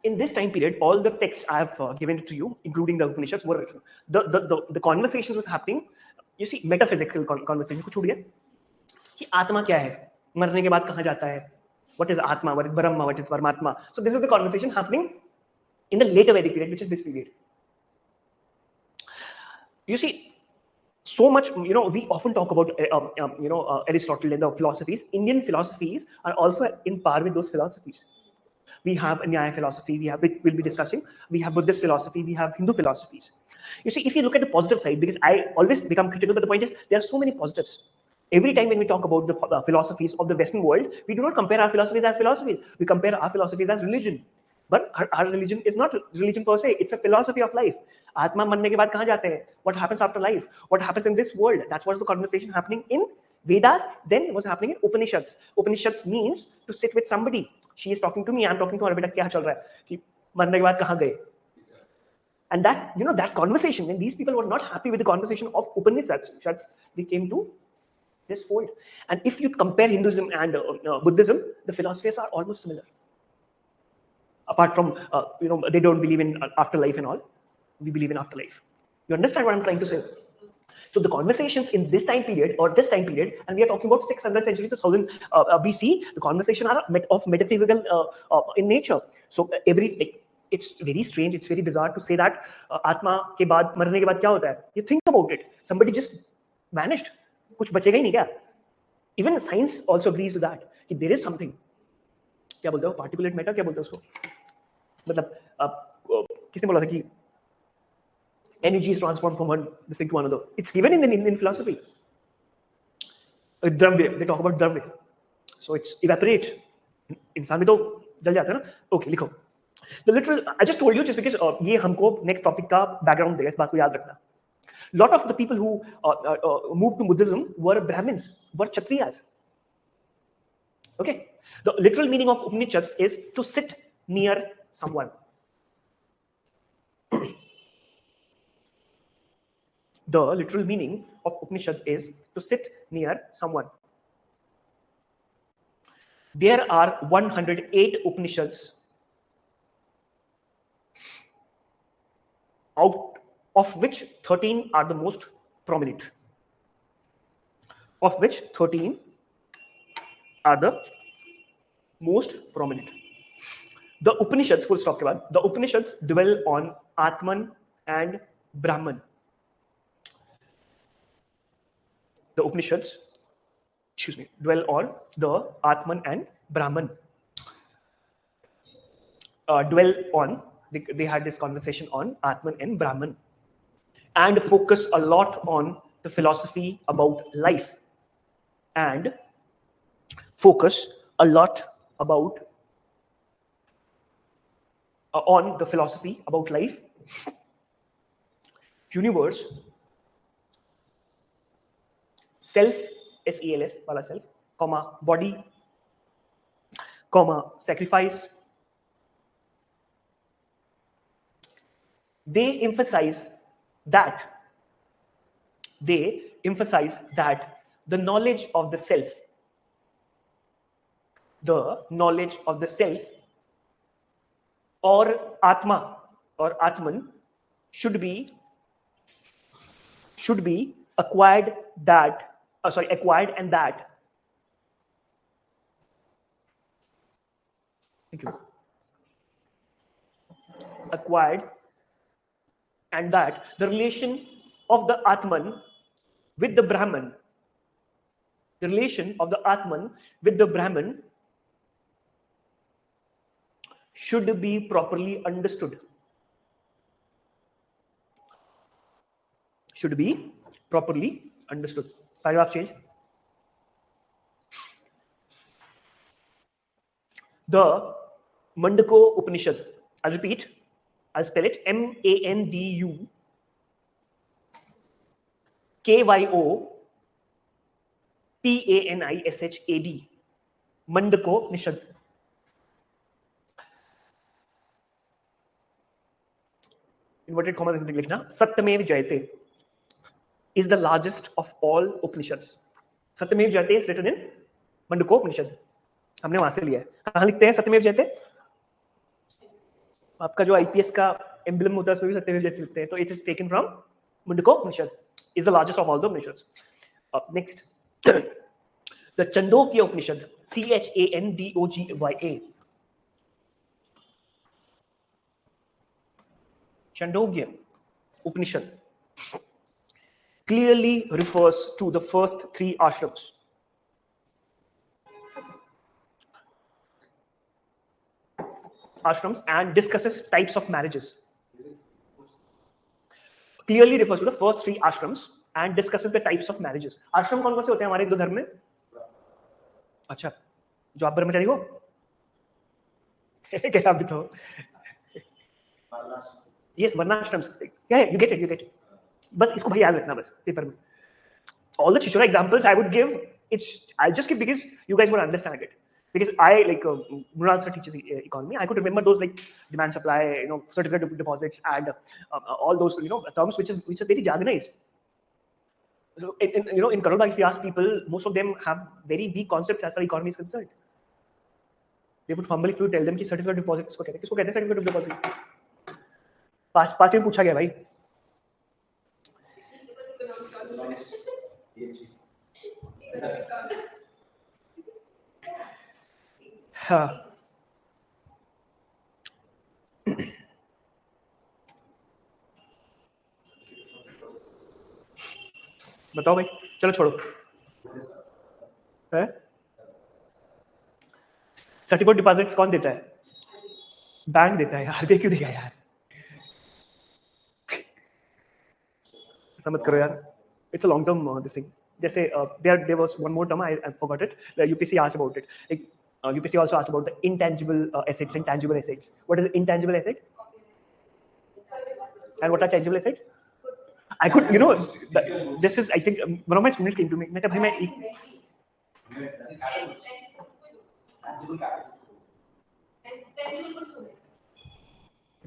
In this time period, all the texts I have given to you, including the Upanishads, were written. The conversations was happening. You see, metaphysical conversation. कुछ छूट गया कि आत्मा क्या है, मरने के बाद कहाँ जाता है, what is Atma, what is Brahma, what is Paramatma. So this is the conversation happening in the later Vedic period, which is this period. You see, so much, we often talk about, Aristotle and the philosophies. Indian philosophies are also in par with those philosophies. We have Nyaya philosophy, we'll be discussing. We have Buddhist philosophy, we have Hindu philosophies. You see, if you look at the positive side, because I always become critical, but the point is there are so many positives. Every time when we talk about the philosophies of the Western world, we do not compare our philosophies as philosophies. We compare our philosophies as religion. But our religion is not religion per se. It's a philosophy of life. Atma marne ke baad kahan jate hai? What happens after life? What happens in this world? That's what's the conversation happening in Vedas, then what's happening in Upanishads. Upanishads means to sit with somebody. She is talking to me, I'm talking to her. Beta kya chal raha hai? Ki marne ke baad kahan gaye? And that, you know, that conversation, when these people were not happy with the conversation of Upanishads, they came to this fold. And if you compare Hinduism and Buddhism, the philosophies are almost similar. Apart from, you know, they don't believe in afterlife and all. We believe in afterlife. You understand what I'm trying to say? So the conversations in this time period or this time period, and we are talking about 600 century to 1000 BC, the conversation are of metaphysical in nature. So it's very strange, it's very bizarre to say that Atma ke baad, marne ke baad kya hota hai? You think about it. Somebody just vanished. Kuch bachega hi nahi kya? Even science also agrees to that. That there is something. क्या बोलते हो? Particulate matter क्या बोलते हो उसको? मतलब किसने बोला था कि energy is transformed from one this thing to another? It's given in philosophy. Dravya, they talk about dravya. So it's evaporate. इंसान भी तो जल जाता है ना? Okay, लिखो. The literal, I just told you just because ये हमको next topic का background देगा, इस बात को याद रखना. Lot of the people who moved to Buddhism were Brahmins, were Kshatriyas. Okay, the literal meaning of Upanishads is to sit near someone. The literal meaning of Upanishad is to sit near someone. There are 108 Upanishads, out of which 13 are the most prominent. Of which 13 are the most prominent. The Upanishads, full stop ke baad, the Upanishads dwell on Atman and Brahman. The Upanishads, dwell on the Atman and Brahman. They had this conversation on Atman and Brahman, and focus a lot on the philosophy about life, and focus a lot about on the philosophy about life, universe, self, SELF, wala self, comma, body, comma, sacrifice. They emphasize that the knowledge of the self, or Atma or Atman should be acquired and that. Thank you. Acquired and that the relation of the Atman with the Brahman, should be properly understood. Paragraph change. The Mandako Upanishad, I'll repeat, I'll spell it MANDUKYOPANISHAD. Mandako Nishad. Inverted commas लिखना. Satyamev Jayate is the largest of all Upanishads. Satyamev Jayate is written in Mandako Upanishad. हमने वहां से लिया है. कहां लिखते हैं सत्यमेव जयते? आपका जो IPS का एम्ब्लेम होता है उसमें भी सत्यमेव जयते लिखते हैं. तो it is taken from Mandako Upanishad, is the largest of all the Upanishads. Next, the Chandogya Upanishad, CHANDOGYA. Chandogya Upanishad clearly refers to the first three ashrams. And discusses types of marriages. Clearly refers to the first three ashrams and discusses the types of marriages. आश्रम कौन कौन से होते हैं हमारे हिंदू धर्म में? अच्छा, जो आप ब्रह्मचारी हो? क्या आप भी तो? Yes, वर्णाश्रम. Yeah, you get it. बस इसको भाई याद रखना बस पेपर में. All the Chichora examples I would give I'll just keep because you guys will understand it. Because I like Murad sir teaches economy. I could remember those like demand supply, certificate of deposits and all those terms which is very jargonized. So in Karoda, if you ask people, most of them have very weak concepts as far as economy is concerned. They would fumble if you tell them कि certificate of deposit किसको कहते हैं certificate of deposit. Past time पूछा गया भाई. हाँ. बताओ भाई, चलो छोड़ो. है? सर्टिफिकेट डिपॉजिट्स कौन देता है? बैंक देता है. आरबीआई क्यों देगा यार? समझ करो यार. It's a long term this thing. जैसे there was one more term I forgot it. The UPSC asked about it. Like, UPSC also asked about the intangible assets and tangible assets. What is intangible asset? And what are tangible assets? I could, this is I think one of my students came to me. मैं कहा भाई मैं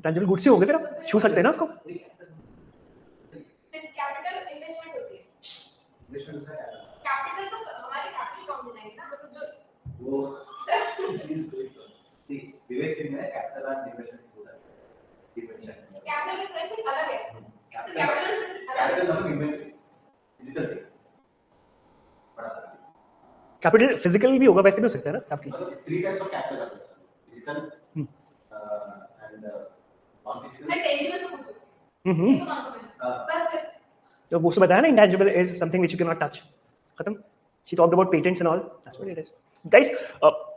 tangible goods से हो गए फिर आप छू सकते हैं ना उसको. कैपिटल इन्वेस्टमेंट होती है. कैपिटल तो हमारे कैपिटल अकाउंट में जाएंगे ना, मतलब जो वो विवेक सिंह ने कैपिटल एंड इन्वेस्टमेंट बोला है. कैपिटल इन्वेस्टमेंट अलग है. कैपिटल मतलब investment physical thing. Capital physical भी होगा, वैसे भी हो सकता है ना आपकी. 3 टाइप्स ऑफ कैपिटल आते हैं. Physical and non physical. Sir tangible तो कुछ बस तो वो से बताया ना, intangible is something which you cannot touch. खत्म. She talked about patents and all. That's what it is. Guys,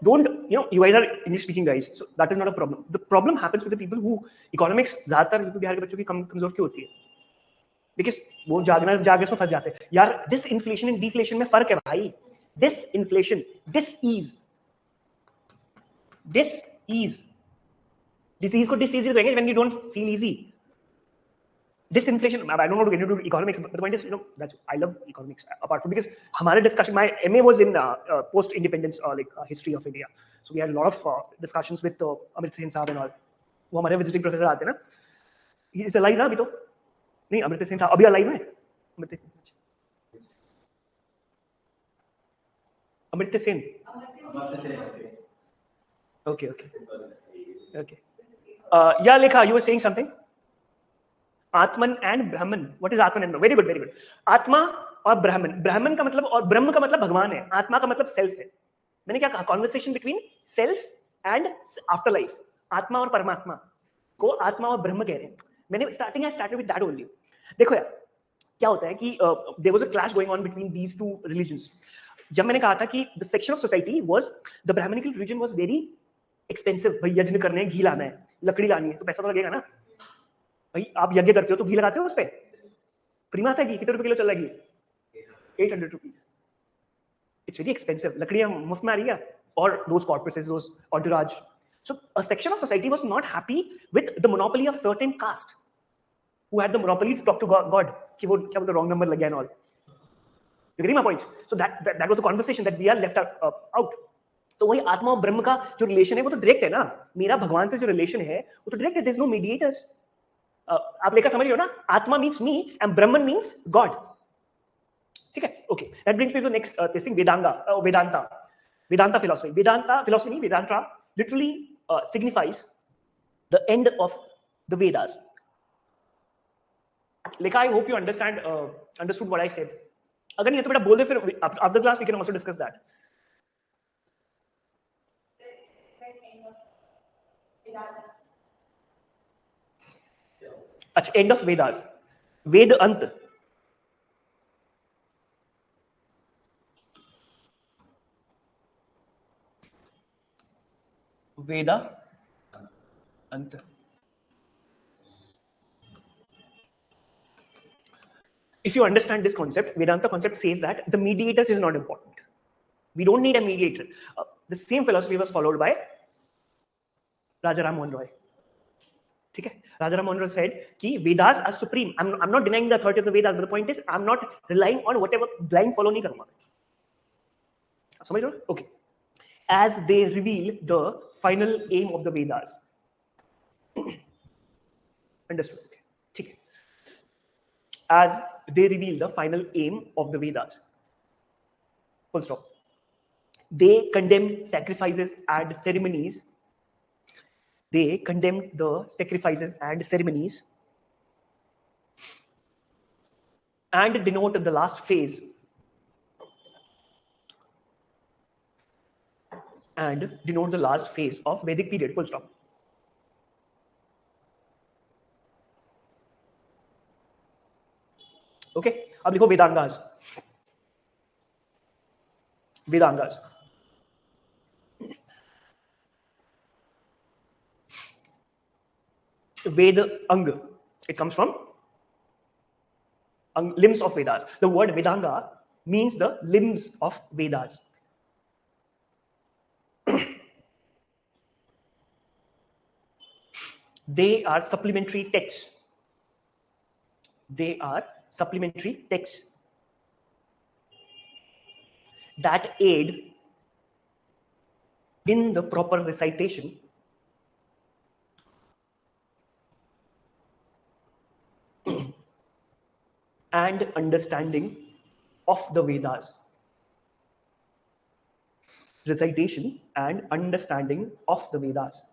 don't, you guys are English speaking guys, so that is not a problem. The problem happens with the people who economics ज़्यादातर बिहार के बच्चों की कमजोर क्यों होती है? Because वो जागने में फंस जाते हैं. यार disinflation and deflation में फर्क है भाई. Disinflation, disease को disease कहेंगे when you don't feel easy. Disinflation, I don't know to get into economics, but the point is, that's, I love economics apart from because हमारे discussion, my MA was in post-independence history of India, so we had a lot of discussions with Amrit Sen साहब and all. वो हमारे visiting professor आते हैं ना. He is alive ना अभी तो? नहीं, अमृत सेन साहब अभी alive है? Amrit Sen. Okay. Yeah, Lekha, you were saying something. Atman and Brahman. What is Atman and very good आत्मा और ब्राह्मण का मतलब और ब्रह्म का मतलब भगवान है. आत्मा का मतलब सेल्फ है. मैंने क्या कहा? Conversation between self and after life. आत्मा और परमात्मा को आत्मा और ब्रह्म कह रहे हैं. मैंने स्टार्टेड विद दैट ओनली. देखो यार क्या होता है कि there was a clash going on between these two religions. जब मैंने कहा था कि the section of society was the Brahmanical religion was very expensive. भाई यज्ञ करने हैं, घी लाना है, लकड़ी लानी है, तो पैसा तो लगेगा ना भाई. आप यज्ञ करते हो तो घी लगाते हो उस पे. फ्री में आता है घी. कितने रुपए किलो चल रहा है घी? 800 रुपीज. It's very expensive. लकड़ियां मुफ्त में आ रही है. और those corporates, those orders. So a section of society was not happy with the monopoly of certain caste who had the monopoly to talk to god कि वो क्या बोलते रॉन्ग नंबर लग गया and all. You get my point? So that was the conversation that we are left out. तो वही आत्मा और ब्रह्म का जो रिलेशन है वो तो डायरेक्ट है ना. मेरा भगवान से जो रिलेशन है वो तो डायरेक्ट है. There is no mediators. आप लेकर समझ रहे हो ना. Atma means me and Brahman means God. ठीक है. Okay, that brings me to next this thing. Vedanta philosophy. Vedanta literally signifies the end of the Vedas. Lekha, I hope you understood what I said. अगर नहीं तो बेटा बोल दे, फिर after class we can also discuss that. अच्छा, end of Vedas. वेद अंत. Veda Anta. If you understand this concept, Vedanta concept says that the mediators is not important. We don't need a mediator. The same philosophy was followed by Raja Ram Mohan Roy. ठीक है. Raja Ram Mohan Roy said कि Vedas are supreme. I'm not denying the authority of the Vedas, but the point is I'm not relying on whatever blind follow नहीं करूँगा. समझ रहे हो? Okay. As they reveal the final aim of the Vedas. Understood? Okay. ठीक है. As they reveal the final aim of the Vedas. Full stop. They condemn sacrifices and ceremonies. They condemn the sacrifices and ceremonies and denote the last phase of Vedic period. Full stop. Okay. अब लिखो वेदांगास. Vedangas. Veda Ang. It comes from limbs of Vedas. The word Vedanga means the limbs of Vedas. They are supplementary texts. They are supplementary texts that aid in the proper recitation and understanding of the Vedas. Recitation and understanding of the Vedas.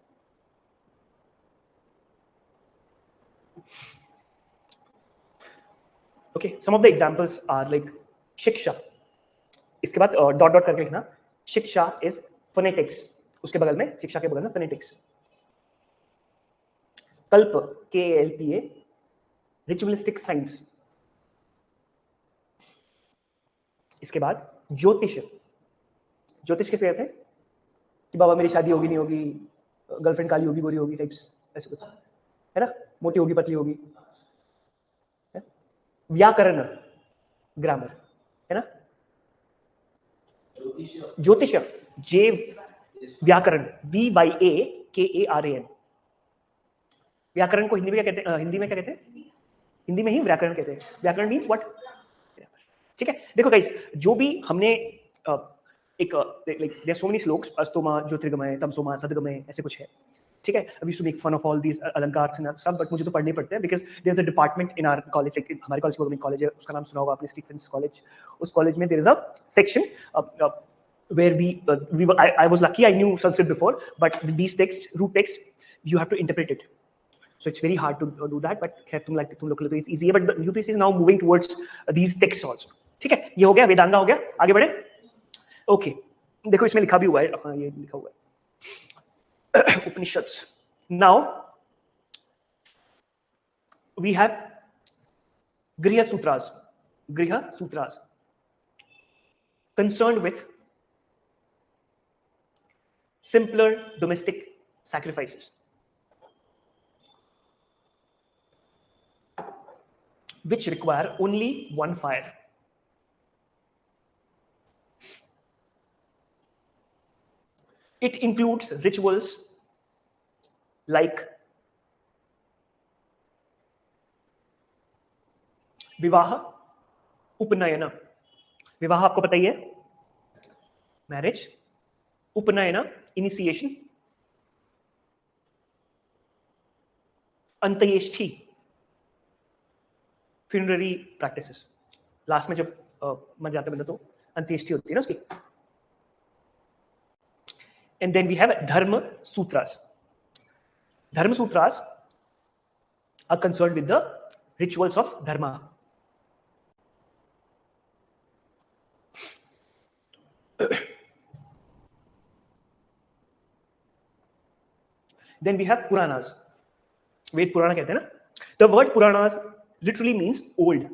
Okay, some of the examples are like शिक्षा. इसके बाद dot dot करके लिखना. शिक्षा is phonetics. उसके बगल में शिक्षा के बगल में phonetics. कल्प KALPA ritualistic science. इसके बाद ज्योतिष. ज्योतिष किसे कहते हैं? कि बाबा मेरी शादी होगी नहीं होगी, गर्लफ्रेंड काली होगी गोरी होगी, टाइप्स ऐसे कुछ है ना, मोटी होगी पतली होगी. व्याकरण ग्रामर है ना. ज्योतिष जे व्याकरण VYAKARAN. व्याकरण को हिंदी में क्या कहते हैं? हिंदी में क्या कहते हैं? हिंदी में ही व्याकरण कहते हैं. व्याकरण मीन्स व्हाट? ठीक है. देखो गाइस, जो भी हमने एक like there so many shlokas, अस्तोमा ज्योतिर्गमय तमसोमा सद्गमय ऐसे कुछ है. ठीक है. अभी to make fun of all these alankars and सब, बट मुझे तो पढ़ने पड़ते हैं because there is a department in our college. हमारे कॉलेज में कॉलेज है, उसका नाम सुना होगा आपने, स्टीफेंस कॉलेज. उस कॉलेज में there is a section where I was lucky, I knew Sanskrit before, but these texts, root text, you have to interpret it. So it's very hard to do that, but खैर तुम लोग के लिए तो it's easier, but the UPSC is now moving towards these texts also. ठीक है. ये हो गया, वेदांगा हो गया. आगे बढ़े. ओके. देखो इसमें लिखा भी हुआ है. हाँ, ये लिखा हुआ है Upanishads. Now we have Griha Sutras. Griha Sutras concerned with simpler domestic sacrifices, which require only one fire. It includes rituals like विवाह, उपनयन. विवाह आपको पता ही है, मैरिज. उपनयन इनिशिएशन. अंत्येष्टि फ्यूनररी प्रैक्टिसेस. लास्ट में जब मर जाते बंदा तो अंत्येष्टि होती है ना उसकी. And then we have Dharma Sutras. Dharma Sutras are concerned with the rituals of Dharma. Then we have Puranas. Ved Purana कहते हैं ना. The word Puranas literally means old.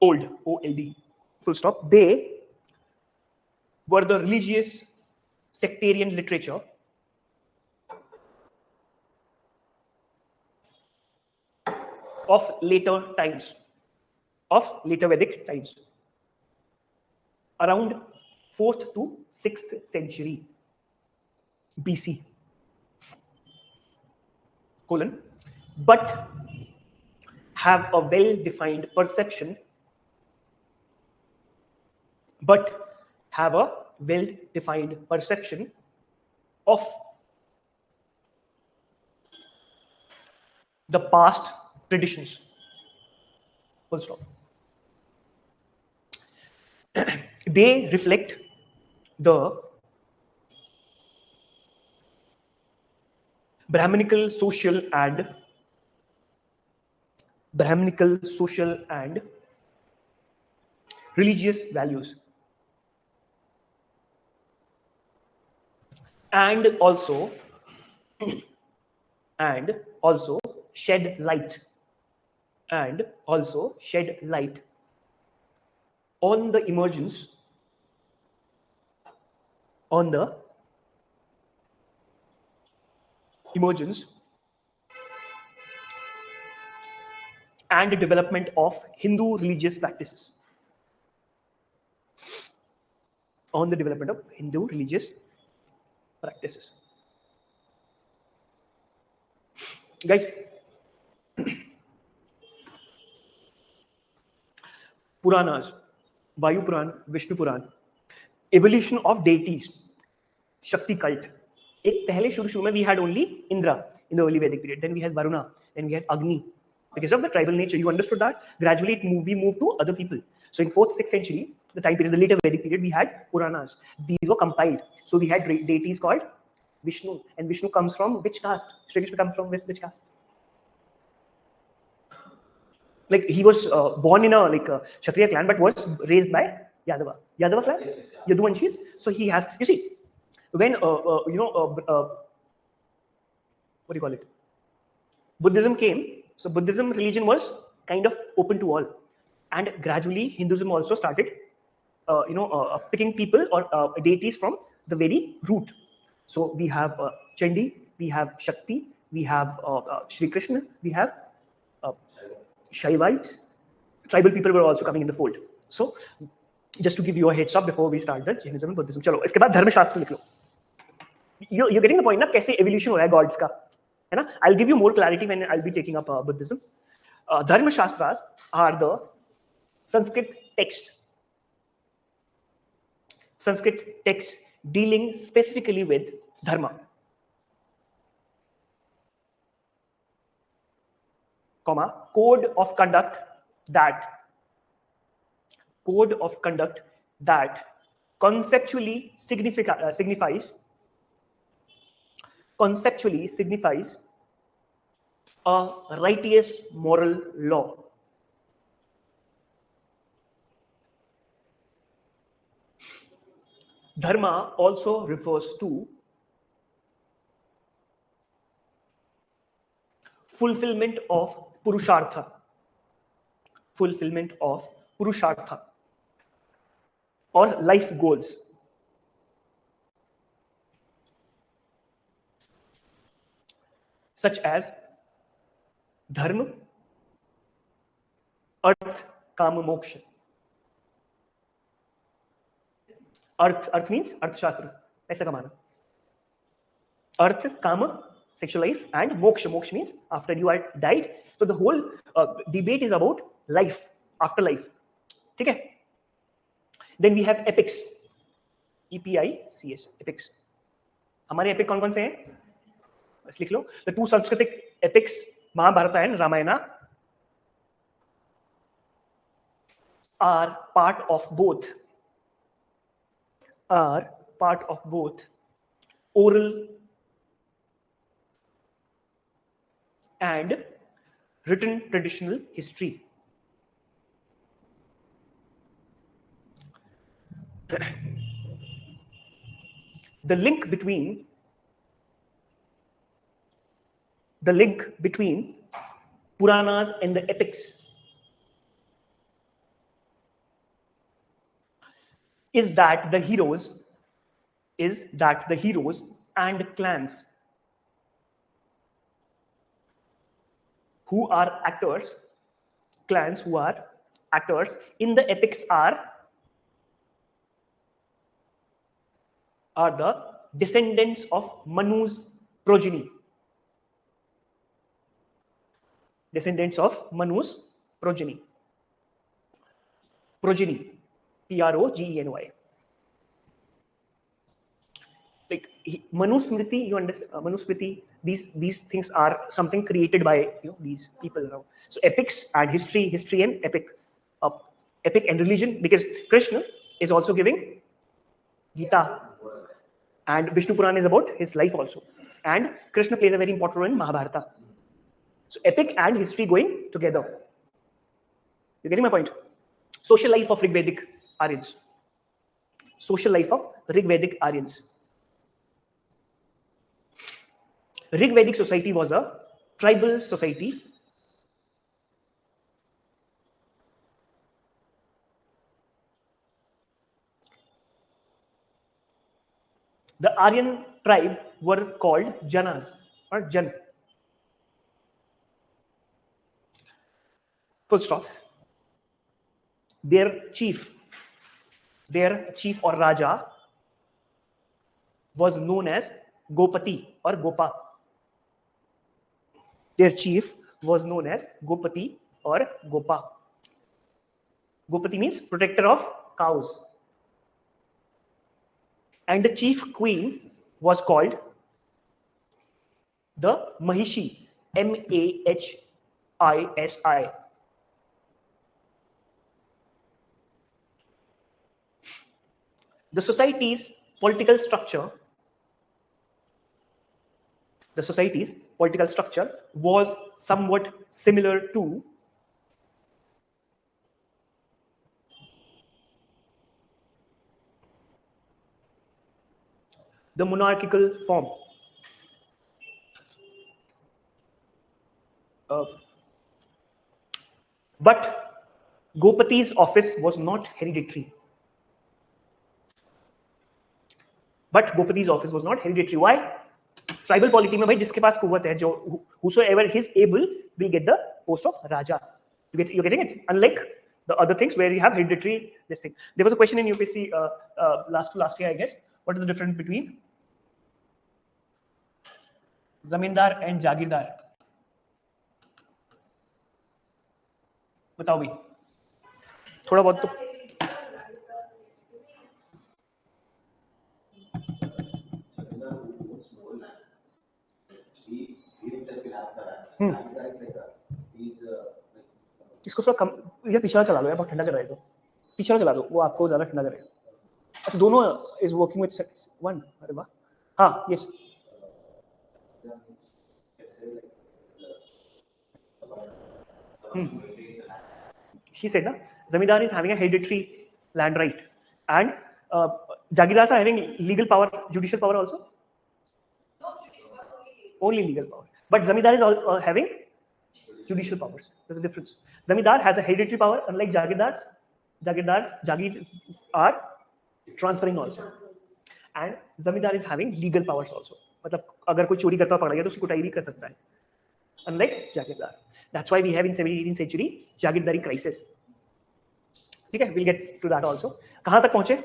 Old, OLD. Full stop. They were the religious sectarian literature of later times, of later Vedic times, around 4th to 6th century BC, but have a well-defined perception but have a well-defined perception of the past traditions. Full stop. They reflect the Brahminical social and religious values, and also shed light on the emergence and development of Hindu religious practices. Guys, Puranas, Vayu Puran, Vishnu Puran, evolution of deities, Shakti cult. एक पहले शुरू में we had only Indra in the early Vedic period. Then we had Varna. Then we had Agni. Because of the tribal nature, you understood that. Gradually, we moved to other people. So in 4th, 6th century, the time period, the later Vedic period, we had Puranas. These were compiled. So we had deities called Vishnu. And Vishnu comes from which caste? Shri Krishna comes from which caste? Like he was born in a Kshatriya clan, but was raised by Yadava clan, Yes, Yaduvanshis. So he has, you see, when what do you call it? Buddhism came. So Buddhism religion was kind of open to all, and gradually Hinduism also started, picking people or deities from the very root. So we have Chandi, we have Shakti, we have Shri Krishna, we have Shaivites. Tribal people were also coming in the fold. So just to give you a heads up before we start the Jainism and Buddhism. चलो इसके बाद धर्म शास्त्र लिख लो. You're getting the point ना कैसे evolution हो रहा है gods का, है ना? I'll give you more clarity when I'll be taking up Buddhism. Dharma Shastras are the Sanskrit texts dealing specifically with dharma, code of conduct that conceptually signifies a righteous moral law. Dharma also refers to fulfillment of purushartha, or life goals. Such as dharma, arth, kama, moksha. Arth means arthashastra, paisa kamana. Arth, kama, sexual life, and moksha. Moksha means after you are died. So the whole debate is about life, after life. Okay? Then we have epics. EPICS, epics. हमारे epic कौन-कौन से हैं? बस लिख लो. The two Sanskritic epics, Mahabharata and Ramayana, are part of both oral and written traditional history. The link between Puranas and the epics is that the heroes and clans who are actors in the epics are the descendants of Manu's progeny. Progeny. PROGENY. Like Manusmriti, you understand? Manusmriti, these things are something created by these people around. So epics and history and epic, epic and religion, because Krishna is also giving Gita, and Vishnu Puran is about his life also, and Krishna plays a very important role in Mahabharata. So epic and history going together. You getting my point? Social life of Rigvedic Aryans. Social life of Rigvedic Aryans. Rigvedic society was a tribal society. The Aryan tribe were called Janas or Jan. Full stop. Their chief or Raja was known as Gopati or Gopa. Their chief was known as Gopati or Gopa. Gopati means protector of cows. And the chief queen was called the Mahishi, Mahisi. The society's political structure was somewhat similar to the monarchical form. But Gopati's office was not hereditary. Why? Tribal polity में भाई जिसके पास कुवत है, जो whosoever is able will get the post of Raja. You're getting it? Unlike the other things where you have hereditary this thing. There was a question in UPSC last year, I guess. What is the difference between Zamindar and Jagirdar? बताओ भाई. थोड़ा बहुत तो इसको थोड़ा कम यार पीछे चला लो यार, बहुत ठंडा कर रहा है तो पीछे चला दो, वो आपको ज्यादा ठंडा करेगा. अच्छा दोनों इज वर्किंग विद वन. अरे वाह. हाँ yes. She said, na, Zamindar is having a hereditary land right, and Jagirdars are having legal power, judicial power also. Only legal power. But Zamindar is having judicial powers. There's a difference. Zamindar has a hereditary power, unlike Jagirdars. Jagir are transferring also. And Zamindar is having legal powers also. मतलब अगर कोई चोरी करता पकड़ा गया तो उसकी कुटाई भी कर सकता है. Unlike Jagirdar. That's why we have in 17th century Jagirdari crisis. ठीक है, we'll get to that also. कहाँ तक पहुँचे?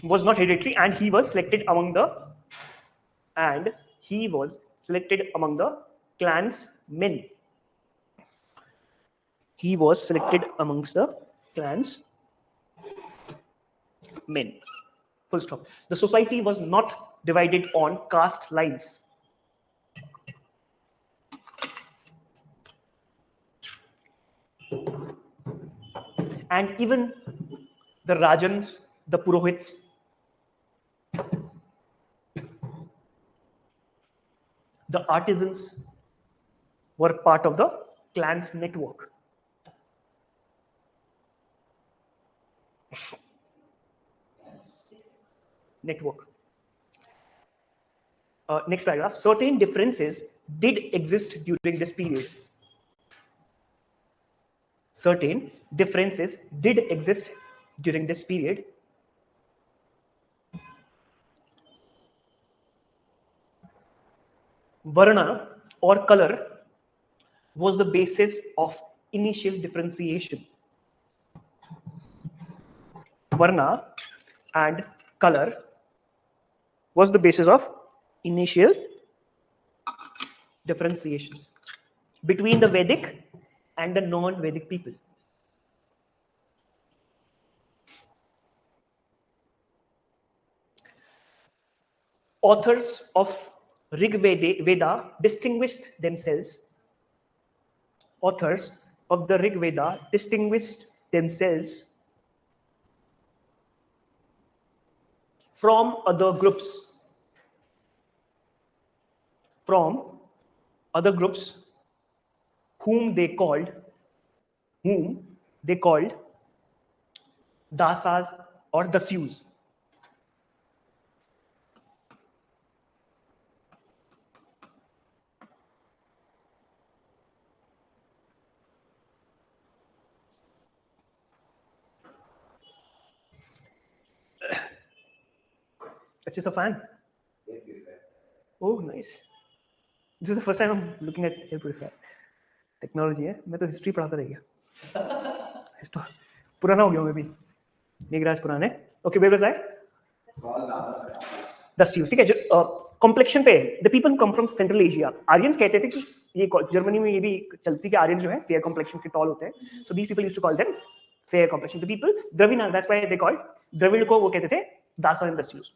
Was not hereditary, and he was selected among the clansmen. He was selected amongst the clansmen. Full stop. The society was not divided on caste lines. And even the Rajans, the Purohits, the artisans were part of the clans network. Next paragraph. Certain differences did exist during this period. Varna or color was the basis of initial differentiation. Varna and color was the basis of initial differentiation between the Vedic and the non-Vedic people. Authors of Rig Veda distinguished themselves. Authors of the Rig Veda distinguished themselves from other groups. Whom they called dasas or dasyus. It's just a fan. Oh, nice. This is the first time I'm looking at air purifier. Technology है. मैं तो history पढ़ाता रह गया. पुराना हो गया मैं भी. मेघराज पुराने. Okay, where was I? Dasyus. ठीक है. Complexion पे the people who come from Central Asia. Aryans कहते थे कि ये जर्मनी में ये भी चलती कि Aryans जो है fair complexion के tall होते हैं. So these people used to call them fair complexion. The people Dravinas, that's why they called Dravid को वो कहते थे Dasa and Dasyus.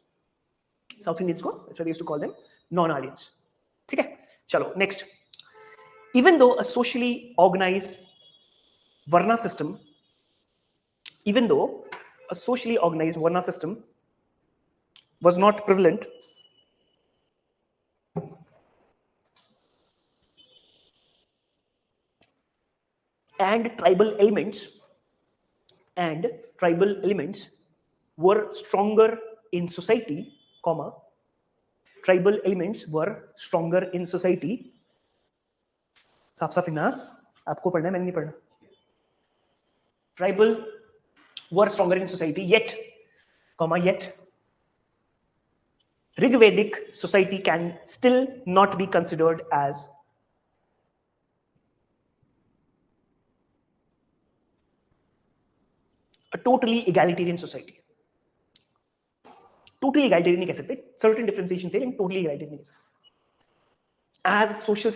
South Indians को, that's why they used to call them non-Aryans. ठीक है. चलो next. Even though a socially organized Varna system, was not prevalent, and tribal elements were stronger in society, साफ लिखना, आपको पढ़ना है, मैंने नहीं पढ़ना. Tribal were stronger in society, yet Rigvedic society can still not be considered as a totally egalitarian society. Totally egalitarian नहीं कह सकते, certain differentiation थे, लेकिन totally egalitarian नहीं कह सकते. As social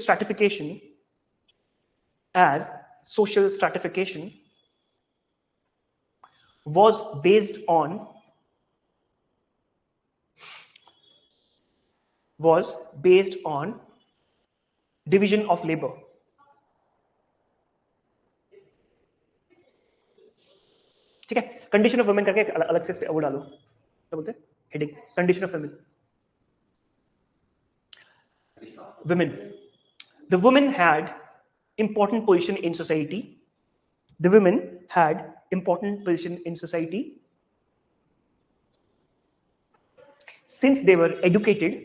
stratification was based on division of labor. ठीक है. कंडीशन ऑफ वुमेन करके अलग से वो डालो, क्या बोलते हैं, heading, condition of women. The women had important position in society. Since they were educated.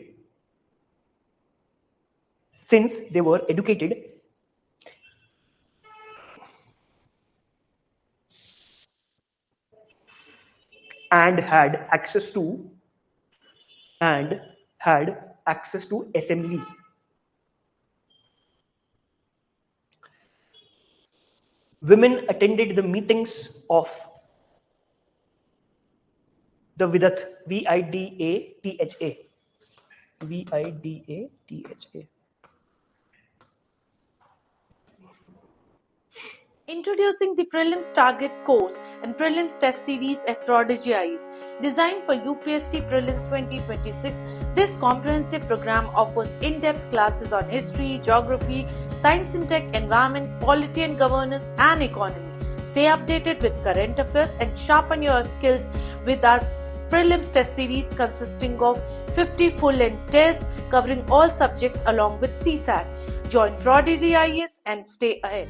And had access to assembly. Women attended the meetings of the Vidat, Vidatha. Introducing the Prelims Target course and Prelims Test Series at ProdEgyIAS. Designed for UPSC Prelims 2026, this comprehensive program offers in-depth classes on history, geography, science and tech, environment, polity and governance, and economy. Stay updated with current affairs and sharpen your skills with our Prelims Test Series consisting of 50 full-length tests covering all subjects along with CSAT. Join ProdEgyIAS and stay ahead.